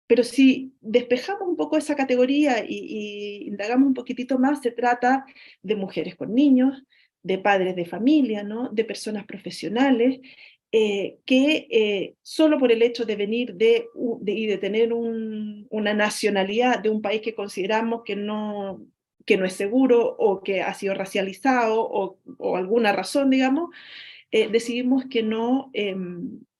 Pero si despejamos un poco esa categoría y indagamos un poquitito más, se trata de mujeres con niños, de padres de familia, ¿no? De personas profesionales, que solo por el hecho de venir y de tener una nacionalidad de un país que consideramos que no que no es seguro o que ha sido racializado o alguna razón, digamos, decidimos que no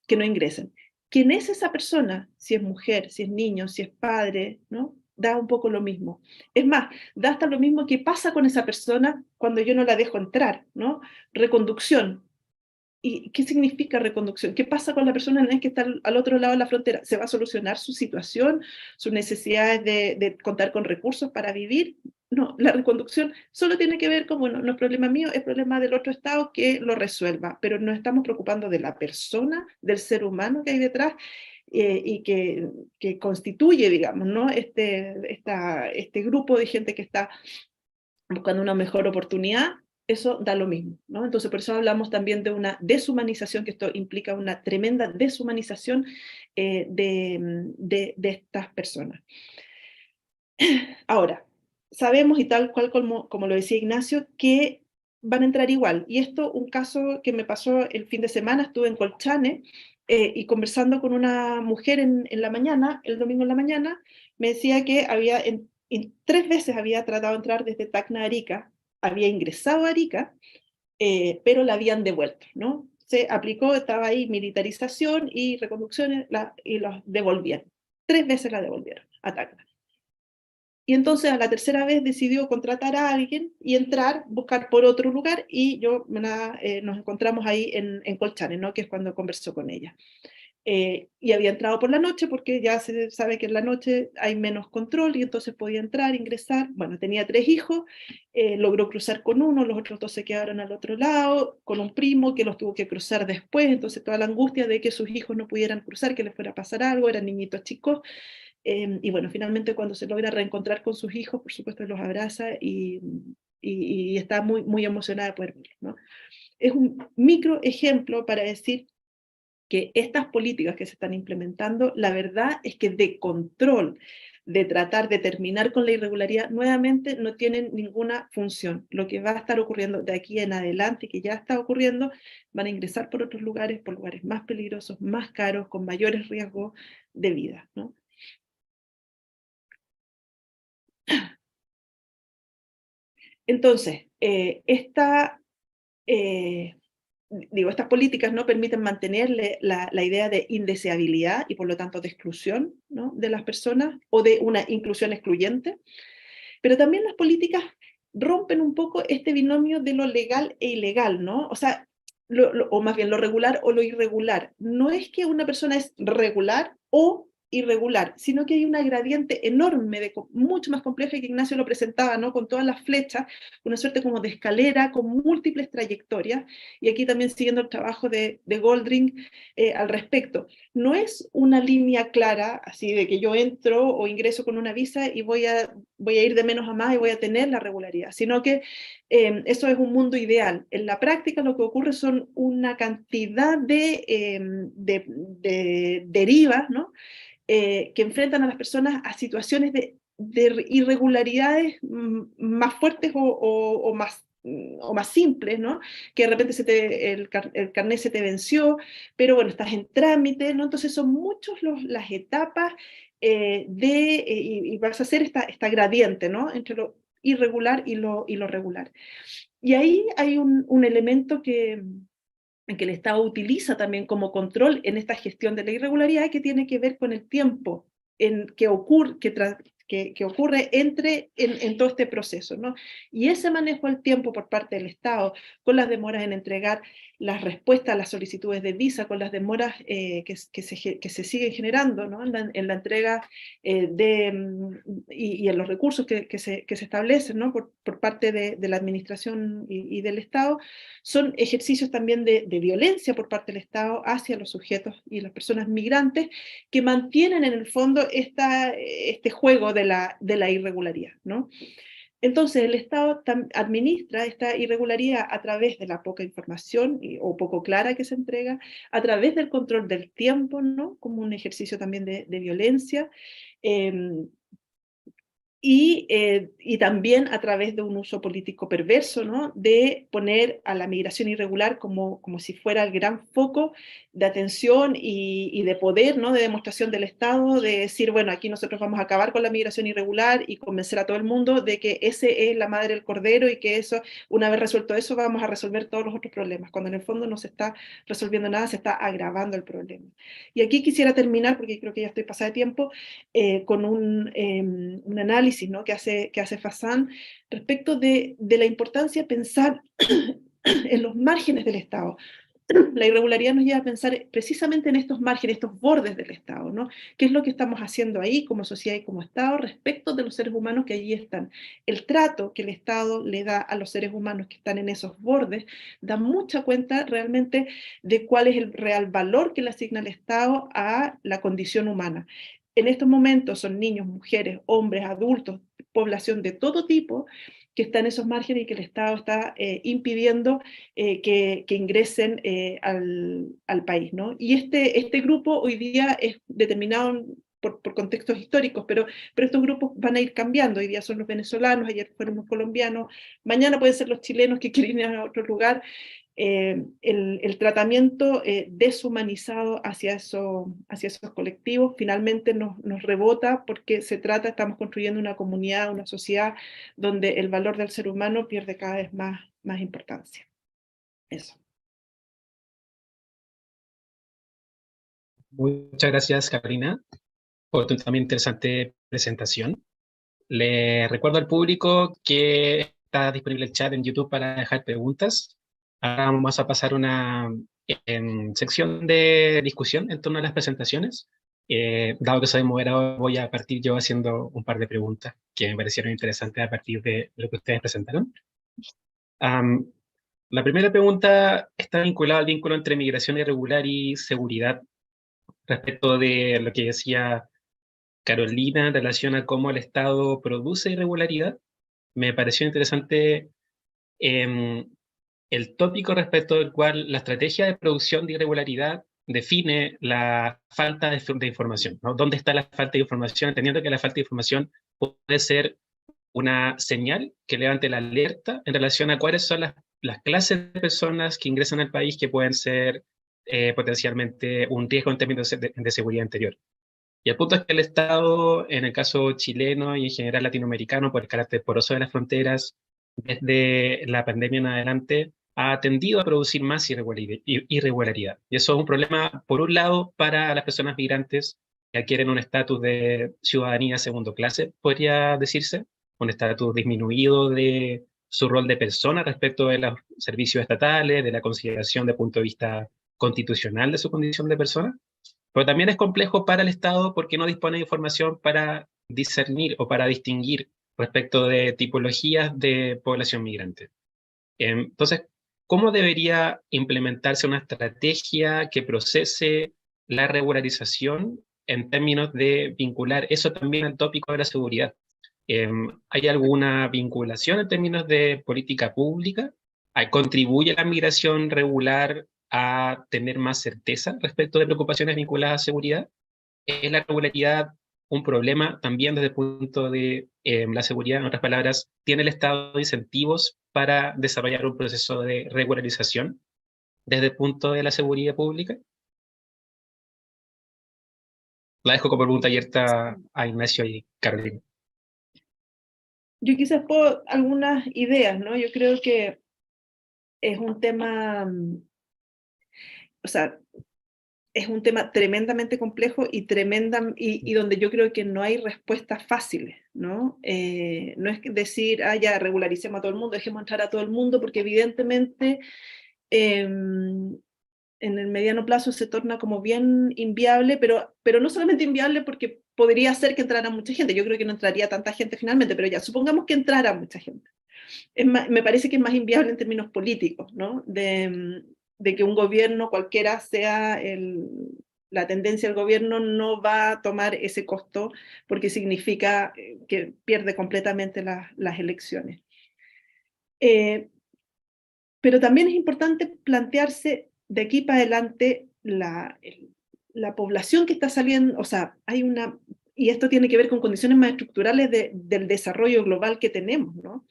ingresen. ¿Quién es esa persona? Si es mujer, si es niño, si es padre, ¿no? Da un poco lo mismo. Es más, da hasta lo mismo que pasa con esa persona cuando yo no la dejo entrar, ¿no? Reconducción. ¿Y qué significa reconducción? ¿Qué pasa con la persona una vez que está al otro lado de la frontera? ¿Se va a solucionar su situación, sus necesidades de contar con recursos para vivir? No, la reconducción solo tiene que ver con, bueno, no es problema mío, es problema del otro Estado que lo resuelva, pero nos estamos preocupando de la persona, del ser humano que hay detrás y que constituye, digamos, ¿no? Este grupo de gente que está buscando una mejor oportunidad. Eso da lo mismo, ¿no? Entonces, por eso hablamos también de una deshumanización, que esto implica una tremenda deshumanización de estas personas. Ahora, sabemos, y tal cual como lo decía Ignacio, que van a entrar igual. Y esto, un caso que me pasó el fin de semana, estuve en Colchane, y conversando con una mujer en la mañana, el domingo en la mañana, me decía que había, en 3 veces había tratado de entrar desde Tacna a Arica, había ingresado a Arica, pero la habían devuelto, ¿no? Se aplicó, estaba ahí militarización y reconducciones, y los devolvieron. 3 veces la devolvieron a Tacna. Y entonces a la tercera vez decidió contratar a alguien y entrar, buscar por otro lugar, y nos encontramos ahí en Colchane, ¿no? Que es cuando conversó con ella. Y había entrado por la noche porque ya se sabe que en la noche hay menos control y entonces podía entrar, ingresar. Bueno, tenía 3 hijos, logró cruzar con uno, los otros 2 se quedaron al otro lado, con un primo que los tuvo que cruzar después, entonces toda la angustia de que sus hijos no pudieran cruzar, que les fuera a pasar algo, eran niñitos chicos. Y bueno, finalmente cuando se logra reencontrar con sus hijos, por supuesto los abraza y está muy, muy emocionada de poder verlos, ¿no? Es un micro ejemplo para decir que estas políticas que se están implementando, la verdad es que de control, de tratar de terminar con la irregularidad, nuevamente no tienen ninguna función. Lo que va a estar ocurriendo de aquí en adelante, que ya está ocurriendo, van a ingresar por otros lugares, por lugares más peligrosos, más caros, con mayores riesgos de vida, ¿no? Entonces, estas políticas no permiten mantener la idea de indeseabilidad y por lo tanto de exclusión, ¿no? De las personas o de una inclusión excluyente, pero también las políticas rompen un poco este binomio de lo legal e ilegal, ¿no? O sea, o más bien lo regular o lo irregular. No es que una persona es regular o irregular, sino que hay una gradiente enorme, mucho más compleja, que Ignacio lo presentaba, ¿no? Con todas las flechas, una suerte como de escalera con múltiples trayectorias, y aquí también siguiendo el trabajo de Goldring al respecto. No es una línea clara, así de que yo entro o ingreso con una visa y voy a ir de menos a más y voy a tener la regularidad, sino que eso es un mundo ideal. En la práctica lo que ocurre son una cantidad de derivas, ¿no? Que enfrentan a las personas a situaciones de irregularidades más fuertes o más simples, ¿no? Que de repente el carnet se te venció, pero bueno, estás en trámite, ¿no? Entonces son muchas las etapas y vas a hacer esta gradiente, ¿no? Entre lo irregular y lo regular. Y ahí hay un elemento que el Estado utiliza también como control en esta gestión de la irregularidad, que tiene que ver con el tiempo que ocurre en todo este proceso, ¿no? Y ese manejo del tiempo por parte del Estado, con las demoras en entregar las respuestas a las solicitudes de visa, con las demoras que se siguen generando, ¿no? en la entrega y en los recursos que se establecen, ¿no? por parte de la administración y del Estado, son ejercicios también de violencia por parte del Estado hacia los sujetos y las personas migrantes, que mantienen en el fondo este juego de la irregularidad, ¿no? Entonces el Estado administra esta irregularidad a través de la poca información o poco clara que se entrega, a través del control del tiempo, ¿no? Como un ejercicio también de violencia, y también a través de un uso político perverso, ¿no? De poner a la migración irregular como si fuera el gran foco de atención y de poder, ¿no? De demostración del Estado, de decir, bueno, aquí nosotros vamos a acabar con la migración irregular y convencer a todo el mundo de que ese es la madre del cordero y que eso, una vez resuelto eso, vamos a resolver todos los otros problemas, cuando en el fondo no se está resolviendo nada, se está agravando el problema. Y aquí quisiera terminar, porque creo que ya estoy pasada de tiempo, con un análisis, ¿no? que hace Fasán respecto de la importancia de pensar en los márgenes del Estado. La irregularidad nos lleva a pensar precisamente en estos márgenes, estos bordes del Estado, ¿no? ¿Qué es lo que estamos haciendo ahí como sociedad y como Estado respecto de los seres humanos que allí están? El trato que el Estado le da a los seres humanos que están en esos bordes da mucha cuenta realmente de cuál es el real valor que le asigna el Estado a la condición humana. En estos momentos son niños, mujeres, hombres, adultos, población de todo tipo, que está en esos márgenes y que el Estado está impidiendo que ingresen al país, ¿no? Y este grupo hoy día es determinado por contextos históricos, pero estos grupos van a ir cambiando. Hoy día son los venezolanos, ayer fueron los colombianos, mañana pueden ser los chilenos que quieren ir a otro lugar. El tratamiento deshumanizado hacia esos colectivos finalmente nos rebota porque estamos construyendo una comunidad, una sociedad donde el valor del ser humano pierde cada vez más importancia. Eso.
Muchas gracias, Carolina, por tu también interesante presentación. Le recuerdo al público que está disponible el chat en YouTube para dejar preguntas. Ahora vamos a pasar una sección de discusión en torno a las presentaciones. Dado que soy moderador, voy a partir yo haciendo un par de preguntas que me parecieron interesantes a partir de lo que ustedes presentaron. La primera pregunta está vinculada al vínculo entre migración irregular y seguridad, respecto de lo que decía Carolina en relación a cómo el Estado produce irregularidad. Me pareció interesante el tópico respecto del cual la estrategia de producción de irregularidad define la falta de información, ¿no? ¿Dónde está la falta de información? Entendiendo que la falta de información puede ser una señal que levante la alerta en relación a cuáles son las clases de personas que ingresan al país que pueden ser potencialmente un riesgo en términos de seguridad interior. Y el punto es que el Estado, en el caso chileno y en general latinoamericano, por el carácter poroso de las fronteras, desde la pandemia en adelante, ha tendido a producir más irregularidad. Y eso es un problema, por un lado, para las personas migrantes que adquieren un estatus de ciudadanía segundo clase, podría decirse, un estatus disminuido de su rol de persona respecto de los servicios estatales, de la consideración de punto de vista constitucional de su condición de persona. Pero también es complejo para el Estado porque no dispone de información para discernir o para distinguir respecto de tipologías de población migrante. Entonces, ¿cómo debería implementarse una estrategia que procese la regularización en términos de vincular eso también al tópico de la seguridad? ¿Hay alguna vinculación en términos de política pública? ¿Contribuye la migración regular a tener más certeza respecto de preocupaciones vinculadas a seguridad? ¿Es la regularidad un problema también desde el punto de la seguridad? En otras palabras, ¿tiene el Estado incentivos para desarrollar un proceso de regularización desde el punto de la seguridad pública? La dejo como pregunta abierta a Ignacio y Carolina.
Yo quizás puedo algunas ideas, ¿no? Yo creo que es un tema, o sea, es un tema tremendamente complejo y donde yo creo que no hay respuestas fáciles, ¿no? No es decir, ya regularicemos a todo el mundo, dejemos entrar a todo el mundo, porque evidentemente en el mediano plazo se torna como bien inviable, pero no solamente inviable porque podría ser que entrara mucha gente. Yo creo que no entraría tanta gente finalmente, pero ya, supongamos que entrara mucha gente. Me parece que es más inviable en términos políticos, ¿no? De que un gobierno cualquiera sea la tendencia del gobierno, no va a tomar ese costo porque significa que pierde completamente las elecciones. Pero también es importante plantearse de aquí para adelante la población que está saliendo, o sea, hay una y esto tiene que ver con condiciones más estructurales del desarrollo global que tenemos, ¿no?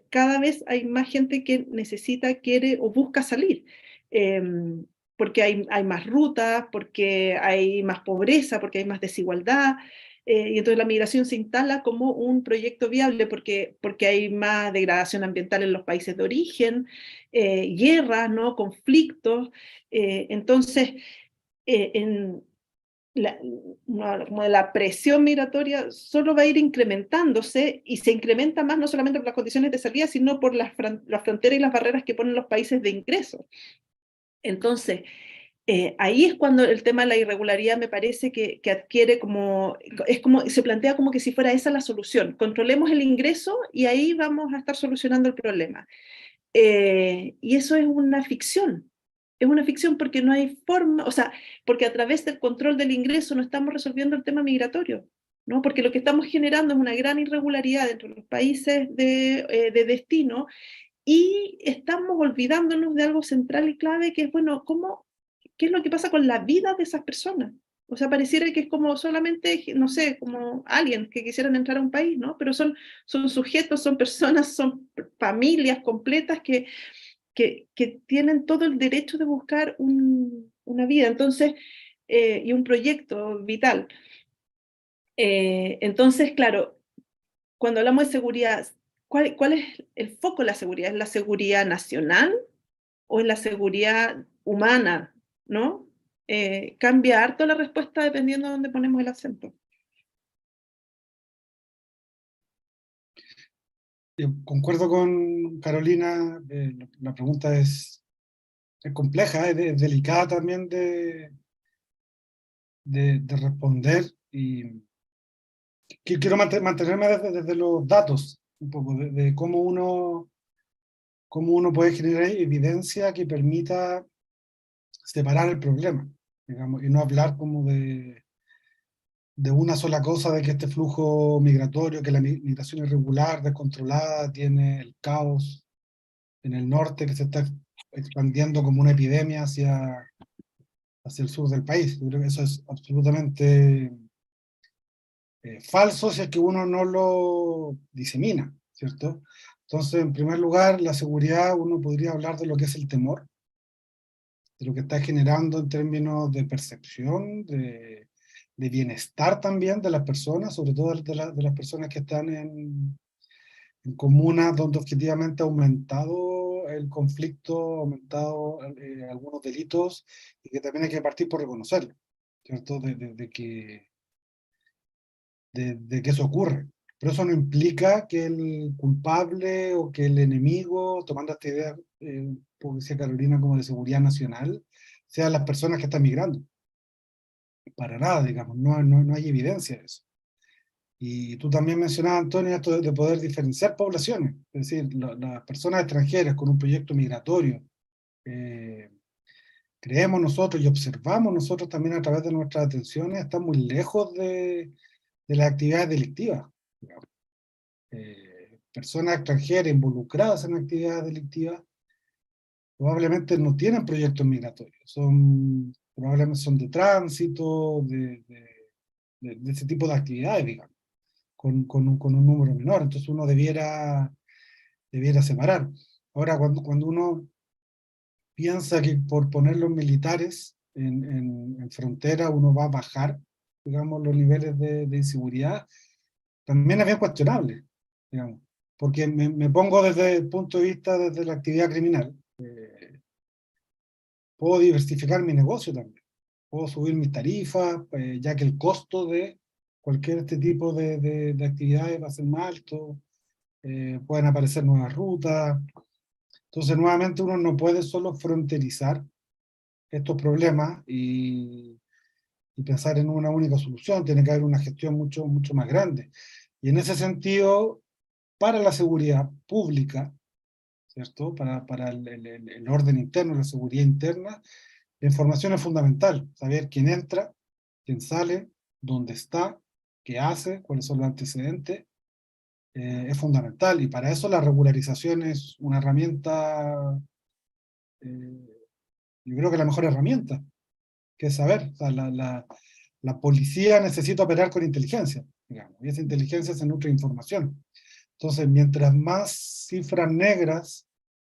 Cada vez hay más gente que necesita, quiere o busca salir, porque hay más rutas, porque hay más pobreza, porque hay más desigualdad, y entonces la migración se instala como un proyecto viable porque hay más degradación ambiental en los países de origen, guerras, ¿no? Conflictos, entonces como la presión migratoria solo va a ir incrementándose y se incrementa más no solamente por las condiciones de salida, sino por las fronteras y las barreras que ponen los países de ingreso. Entonces, ahí es cuando el tema de la irregularidad me parece que adquiere se plantea como que si fuera esa la solución. Controlemos el ingreso y ahí vamos a estar solucionando el problema. Y eso es una ficción. Es una ficción porque no hay forma, o sea, porque a través del control del ingreso no estamos resolviendo el tema migratorio, ¿no? Porque lo que estamos generando es una gran irregularidad dentro de los países de destino y estamos olvidándonos de algo central y clave que es, bueno, ¿qué es lo que pasa con la vida de esas personas? O sea, pareciera que es como solamente, no sé, como aliens que quisieran entrar a un país, ¿no? Pero son sujetos, son personas, son familias completas que tienen todo el derecho de buscar una vida, entonces, y un proyecto vital. Entonces, claro, cuando hablamos de seguridad, ¿cuál es el foco de la seguridad? ¿Es la seguridad nacional o es la seguridad humana? ¿No? Cambia harto la respuesta dependiendo de dónde ponemos el acento.
Yo concuerdo con Carolina, la pregunta es compleja, es delicada también de responder, y quiero mantenerme desde los datos, un poco, de cómo uno puede generar evidencia que permita separar el problema, digamos, y no hablar como de una sola cosa, de que este flujo migratorio, que la migración irregular, descontrolada, tiene el caos en el norte que se está expandiendo como una epidemia hacia el sur del país. Yo creo que eso es absolutamente falso si es que uno no lo disemina, ¿cierto? Entonces, en primer lugar, la seguridad, uno podría hablar de lo que es el temor, de lo que está generando en términos de percepción, de bienestar también de las personas, sobre todo de las personas que están en comunas donde objetivamente ha aumentado el conflicto, ha aumentado algunos delitos, y que también hay que partir por reconocerlo, ¿cierto? De que eso ocurre. Pero eso no implica que el culpable o que el enemigo, tomando esta idea, como decía Carolina, como de seguridad nacional, sean las personas que están migrando. Para nada, digamos, no hay evidencia de eso. Y tú también mencionabas, Antonio, esto de poder diferenciar poblaciones, es decir, las personas extranjeras con un proyecto migratorio, creemos nosotros y observamos nosotros también a través de nuestras atenciones, están muy lejos de las actividades delictivas. Personas extranjeras involucradas en actividades delictivas probablemente no tienen proyectos migratorios, probablemente son de tránsito, de ese tipo de actividades, digamos, con un número menor. Entonces uno debiera separar. Ahora, cuando uno piensa que por poner los militares en frontera uno va a bajar, digamos, los niveles de inseguridad, también es bien cuestionable, digamos, porque me pongo desde el punto de vista desde la actividad criminal. Puedo diversificar mi negocio también, puedo subir mis tarifas, ya que el costo de cualquier este tipo de actividades va a ser más alto, pueden aparecer nuevas rutas. Entonces, nuevamente, uno no puede solo fronterizar estos problemas y pensar en una única solución, tiene que haber una gestión mucho más grande. Y en ese sentido, para la seguridad pública, ¿cierto? Para el orden interno, la seguridad interna, la información es fundamental, saber quién entra, quién sale, dónde está, qué hace, cuáles son los antecedentes, es fundamental, y para eso la regularización es una herramienta, yo creo que la mejor herramienta, que es saber, o sea, La policía necesita operar con inteligencia, digamos, y esa inteligencia se nutre de información. Entonces, mientras más cifras negras,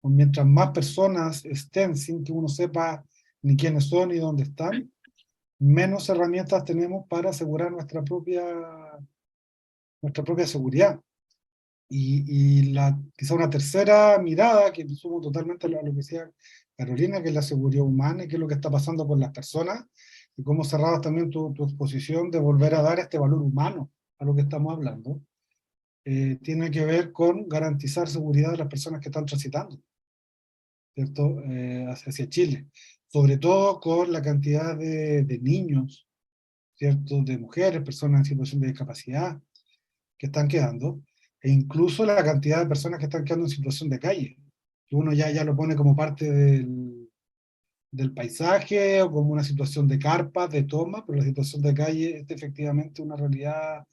o mientras más personas estén sin que uno sepa ni quiénes son ni dónde están, menos herramientas tenemos para asegurar nuestra propia seguridad. Y quizá una tercera mirada, que sumo totalmente a lo que decía Carolina, que es la seguridad humana y qué es lo que está pasando con las personas, y cómo cerrabas también tu exposición de volver a dar este valor humano a lo que estamos hablando, tiene que ver con garantizar seguridad de las personas que están transitando, ¿cierto? Hacia Chile. Sobre todo con la cantidad de niños, ¿cierto? De mujeres, personas en situación de discapacidad que están quedando, e incluso la cantidad de personas que están quedando en situación de calle, que uno ya lo pone como parte del paisaje o como una situación de carpa, de toma, pero la situación de calle es efectivamente una realidad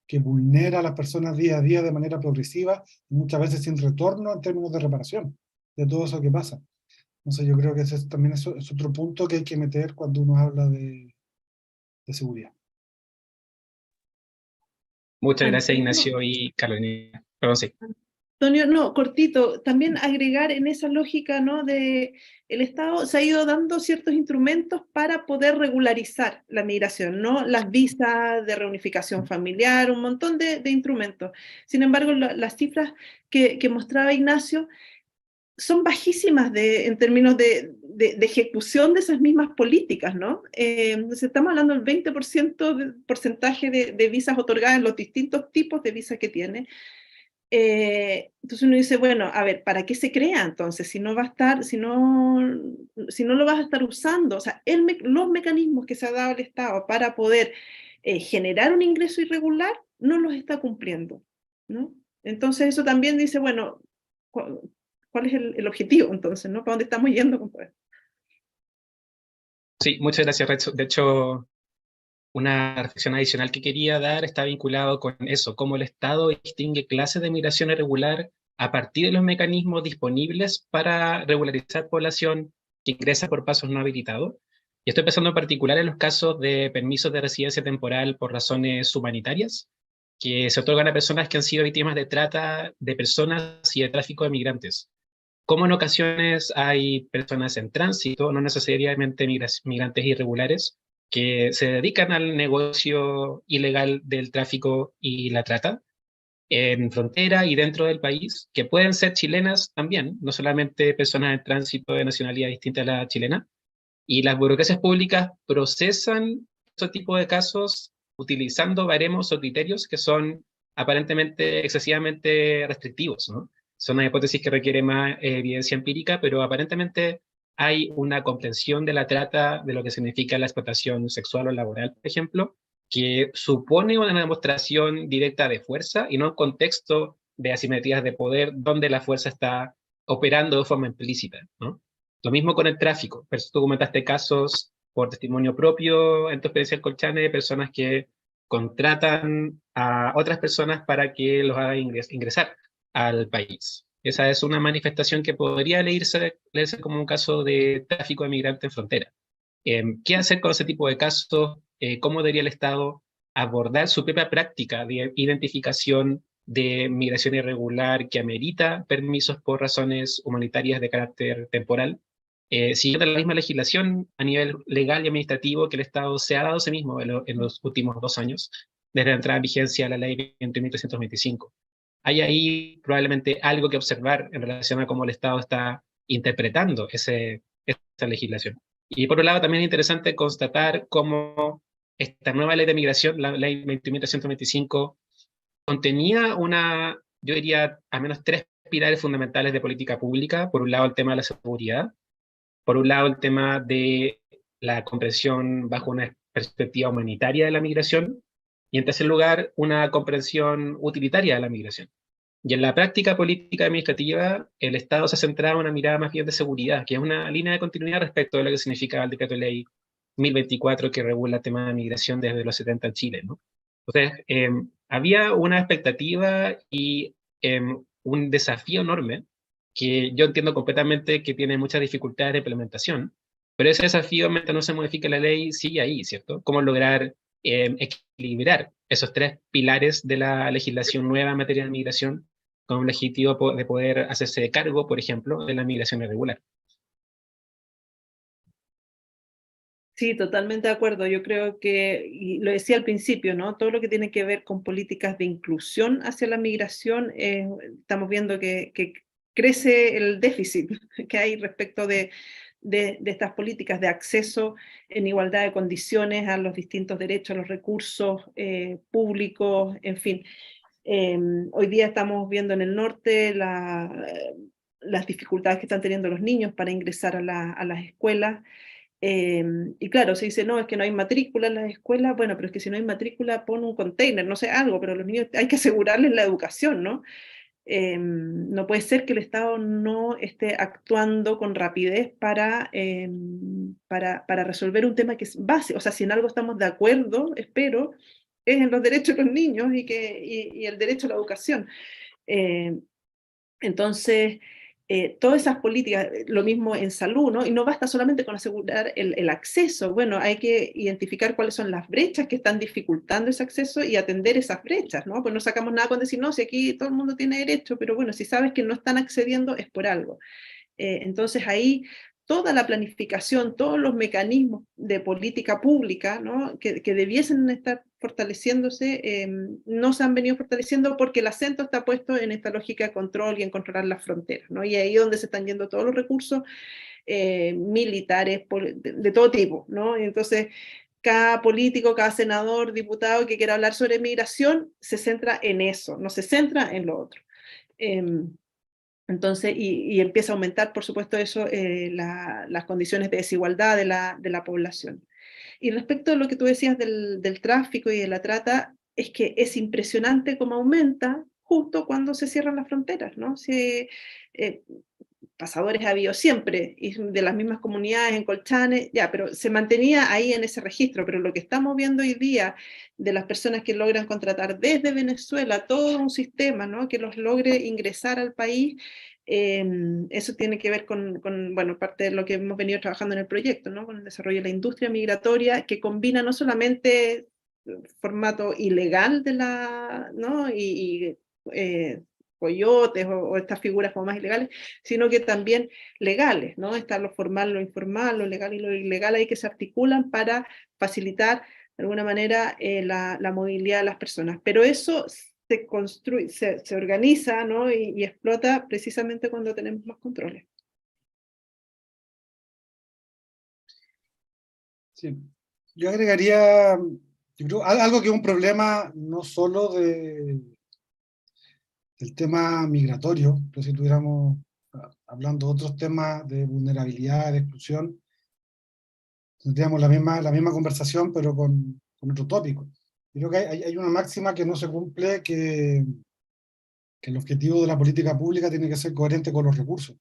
que vulnera a las personas día a día de manera progresiva y muchas veces sin retorno en términos de reparación de todo eso que pasa. Entonces yo creo que ese también es otro punto que hay que meter cuando uno habla de seguridad.
Muchas gracias,
Antonio,
Ignacio y Carolina. Perdón, sí.
Antonio, no, cortito, también agregar en esa lógica, ¿no? De el Estado se ha ido dando ciertos instrumentos para poder regularizar la migración, ¿no? Las visas de reunificación familiar, un montón de instrumentos. Sin embargo, las cifras que mostraba Ignacio son bajísimas en términos de ejecución de esas mismas políticas, ¿no? Entonces estamos hablando del 20% de porcentaje de visas otorgadas en los distintos tipos de visas que tiene. Entonces uno dice, bueno, a ver, ¿para qué se crea entonces? Si no va a estar, si no lo vas a estar usando, o sea, los mecanismos que se ha dado el Estado para poder generar un ingreso irregular, no los está cumpliendo, ¿no? Entonces eso también dice, bueno, ¿cuál es el objetivo entonces, ¿no? ¿Para dónde estamos yendo con todo esto?
Sí, muchas gracias, Recho. De hecho, una reflexión adicional que quería dar está vinculado con eso, cómo el Estado distingue clases de migración irregular a partir de los mecanismos disponibles para regularizar población que ingresa por pasos no habilitados. Y estoy pensando en particular en los casos de permisos de residencia temporal por razones humanitarias, que se otorgan a personas que han sido víctimas de trata de personas y de tráfico de migrantes. Como en ocasiones hay personas en tránsito, no necesariamente migrantes irregulares, que se dedican al negocio ilegal del tráfico y la trata en frontera y dentro del país, que pueden ser chilenas también, no solamente personas en tránsito de nacionalidad distinta a la chilena, y las burocracias públicas procesan este tipo de casos utilizando baremos o criterios que son aparentemente excesivamente restrictivos, ¿no? Son una hipótesis que requiere más evidencia empírica, pero aparentemente hay una comprensión de la trata, de lo que significa la explotación sexual o laboral, por ejemplo, que supone una demostración directa de fuerza y no un contexto de asimetrías de poder donde la fuerza está operando de forma implícita, ¿no? Lo mismo con el tráfico. Tú comentaste casos por testimonio propio en tu experiencia en Colchane de personas que contratan a otras personas para que los hagan ingresar al país. Esa es una manifestación que podría leerse como un caso de tráfico de migrantes en frontera. ¿Qué hacer con ese tipo de casos? ¿Cómo debería el Estado abordar su propia práctica de identificación de migración irregular que amerita permisos por razones humanitarias de carácter temporal? Siguiendo la misma legislación a nivel legal y administrativo que el Estado se ha dado a sí mismo en los últimos 2 años, desde la entrada en vigencia de la ley 21.325. Hay ahí probablemente algo que observar en relación a cómo el Estado está interpretando esa legislación. Y por otro lado, también es interesante constatar cómo esta nueva ley de migración, la ley 21.325, contenía yo diría, al menos 3 pilares fundamentales de política pública. Por un lado, el tema de la seguridad. Por un lado, el tema de la comprensión bajo una perspectiva humanitaria de la migración. Y en tercer lugar, una comprensión utilitaria de la migración. Y en la práctica política administrativa, el Estado se ha centrado en una mirada más bien de seguridad, que es una línea de continuidad respecto de lo que significa el decreto de ley 1024 que regula el tema de migración desde los 70 en Chile, ¿no? Entonces, había una expectativa y un desafío enorme que yo entiendo completamente que tiene muchas dificultades de implementación, Pero ese desafío, mientras no se modifique la ley, sigue ahí, ¿cierto? ¿Cómo lograr equilibrar esos tres pilares de la legislación nueva en materia de migración con el objetivo de poder hacerse cargo, por ejemplo, de la migración irregular?
Sí, totalmente de acuerdo. Yo creo que, y lo decía al principio, ¿no? Todo lo que tiene que ver con políticas de inclusión hacia la migración, estamos viendo que crece el déficit que hay respecto de estas políticas de acceso en igualdad de condiciones a los distintos derechos, a los recursos públicos, en fin. Hoy día estamos viendo en el norte las dificultades que están teniendo los niños para ingresar a las escuelas. Y claro, se dice, no, es que no hay matrícula en las escuelas, bueno, pero es que si no hay matrícula, pon un container, no sé, algo, pero a los niños hay que asegurarles la educación, ¿no? No puede ser que el Estado no esté actuando con rapidez para resolver un tema que es básico. O sea, si en algo estamos de acuerdo, espero, es en los derechos de los niños y el derecho a la educación. Eh, entonces, todas esas políticas, lo mismo en salud, ¿no? Y no basta solamente con asegurar el acceso, bueno, hay que identificar cuáles son las brechas que están dificultando ese acceso y atender esas brechas, ¿no? Pues no sacamos nada con decir, no, si aquí todo el mundo tiene derecho, pero bueno, si sabes que no están accediendo es por algo. Entonces ahí toda la planificación, todos los mecanismos de política pública, ¿no? que debiesen estar fortaleciéndose, no se han venido fortaleciendo porque el acento está puesto en esta lógica de control y en controlar las fronteras, ¿no? Y ahí es donde se están yendo todos los recursos militares de todo tipo, ¿no? Y entonces cada político, cada senador, diputado que quiera hablar sobre migración se centra en eso, no se centra en lo otro. Entonces, y empieza a aumentar, por supuesto, eso, las condiciones de desigualdad de la población. Y respecto a lo que tú decías del tráfico y de la trata, es que es impresionante cómo aumenta justo cuando se cierran las fronteras, ¿no? Si, pasadores ha habido siempre, y de las mismas comunidades en Colchane, ya, pero se mantenía ahí en ese registro, pero lo que estamos viendo hoy día de las personas que logran contratar desde Venezuela todo un sistema, ¿no? Que los logre ingresar al país, eso tiene que ver con, bueno, parte de lo que hemos venido trabajando en el proyecto, ¿no? Con el desarrollo de la industria migratoria, que combina no solamente formato ilegal de la, ¿no? Coyotes o estas figuras como más ilegales, sino que también legales, ¿no? Está lo formal, lo informal, lo legal y lo ilegal ahí que se articulan para facilitar de alguna manera la movilidad de las personas. Pero eso se construye, se organiza, ¿no? Y explota precisamente cuando tenemos más controles.
Sí. Yo agregaría, yo creo, algo que es un problema no solo del tema migratorio, pero si estuviéramos hablando de otros temas de vulnerabilidad, de exclusión, tendríamos la misma conversación, pero con otro tópico. Creo que hay una máxima que no se cumple, que el objetivo de la política pública tiene que ser coherente con los recursos.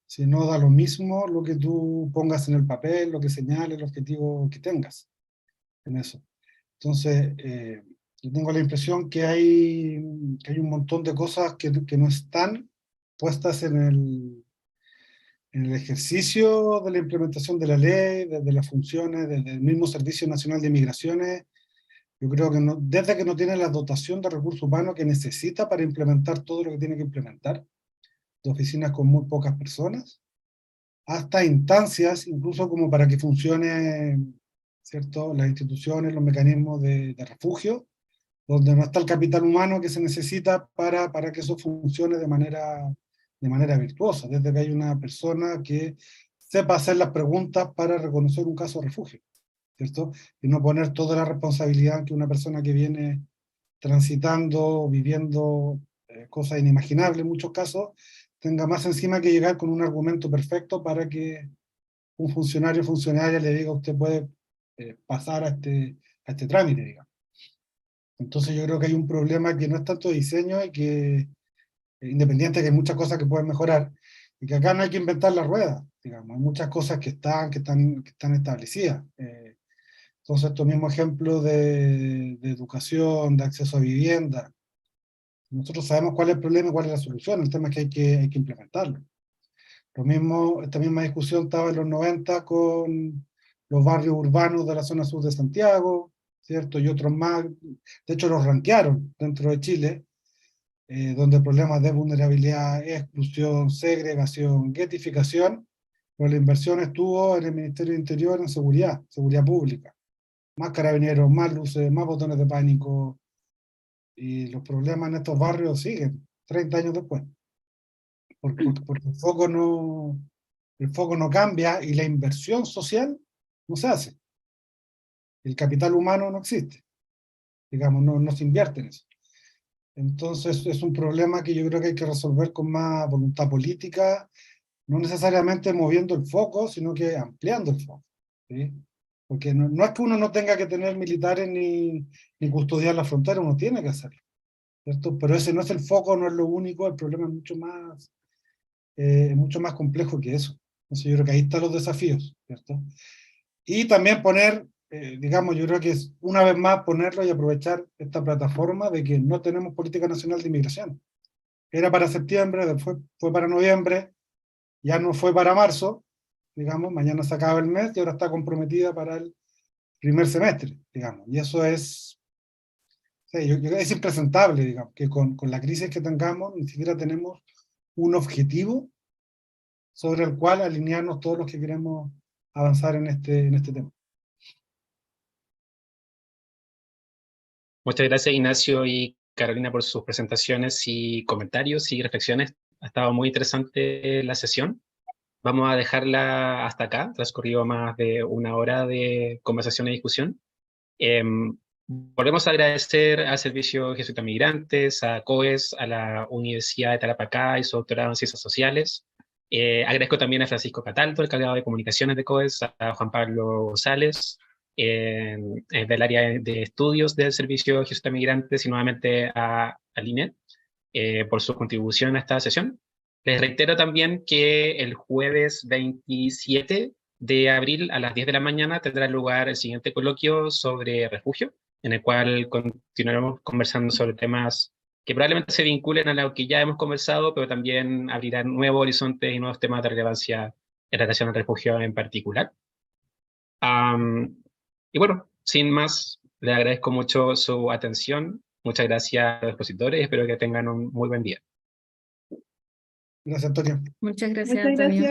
Si no da lo mismo lo que tú pongas en el papel, lo que señales, el objetivo que tengas en eso. Entonces, yo tengo la impresión que hay un montón de cosas que no están puestas en el ejercicio de la implementación de la ley, desde las funciones, desde el mismo Servicio Nacional de Migraciones. Yo creo que desde que no tiene la dotación de recursos humanos que necesita para implementar todo lo que tiene que implementar, de oficinas con muy pocas personas, hasta instancias, incluso como para que funcione, ¿cierto?, las instituciones, los mecanismos de refugio, donde no está el capital humano que se necesita para que eso funcione de manera virtuosa, desde que hay una persona que sepa hacer las preguntas para reconocer un caso de refugio, ¿cierto? Y no poner toda la responsabilidad en que una persona que viene transitando, viviendo cosas inimaginables en muchos casos, tenga más encima que llegar con un argumento perfecto para que un funcionario o funcionaria le diga usted puede pasar a este trámite, digamos. Entonces yo creo que hay un problema que no es tanto de diseño y que, independiente de que hay muchas cosas que pueden mejorar, y que acá no hay que inventar la rueda, digamos, hay muchas cosas que están establecidas. Entonces estos mismos ejemplos de educación, de acceso a vivienda, nosotros sabemos cuál es el problema y cuál es la solución, el tema es que hay que implementarlo. Lo mismo, esta misma discusión estaba en los 90 con los barrios urbanos de la zona sur de Santiago, ¿cierto? Y otros más, de hecho los rankearon dentro de Chile, donde problemas de vulnerabilidad, exclusión, segregación, ghettificación, pero la inversión estuvo en el Ministerio del Interior en seguridad, seguridad pública. Más carabineros, más luces, más botones de pánico, y los problemas en estos barrios siguen 30 años después. Porque el foco no cambia y la inversión social no se hace. El capital humano no existe. Digamos, no se invierte en eso. Entonces es un problema que yo creo que hay que resolver con más voluntad política, no necesariamente moviendo el foco, sino que ampliando el foco, ¿sí? Porque no es que uno no tenga que tener militares ni custodiar la frontera, uno tiene que hacerlo, ¿cierto? Pero ese no es el foco, no es lo único, el problema es mucho más complejo que eso. Entonces yo creo que ahí están los desafíos, ¿cierto? Y también poner, digamos, yo creo que es una vez más ponerlo y aprovechar esta plataforma de que no tenemos política nacional de inmigración. Era para septiembre, después fue para noviembre, ya no fue para marzo, digamos, mañana se acaba el mes y ahora está comprometida para el primer semestre, digamos. Y eso es, sí, yo creo que es impresentable, digamos, que con la crisis que tengamos ni siquiera tenemos un objetivo sobre el cual alinearnos todos los que queremos avanzar en este tema.
Muchas gracias, Ignacio y Carolina, por sus presentaciones y comentarios y reflexiones. Ha estado muy interesante la sesión. Vamos a dejarla hasta acá, transcurrido más de una hora de conversación y discusión. Volvemos a agradecer al Servicio Jesuita Migrantes, a COES, a la Universidad de Tarapacá y su doctorado en Ciencias Sociales. Agradezco también a Francisco Cataldo, el encargado de comunicaciones de COES, a Juan Pablo González, del área de estudios del Servicio Jesuita Migrantes, y nuevamente a Linet por su contribución a esta sesión. Les reitero también que el jueves 27 de abril a las 10 de la mañana tendrá lugar el siguiente coloquio sobre refugio, en el cual continuaremos conversando sobre temas que probablemente se vinculen a lo que ya hemos conversado, pero también abrirán nuevos horizontes y nuevos temas de relevancia en relación al refugio en particular. Y bueno, sin más, les agradezco mucho su atención. Muchas gracias a los expositores y espero que tengan un muy buen día.
Gracias, Antonio.
Muchas gracias,
Muchas
Antonio.
gracias.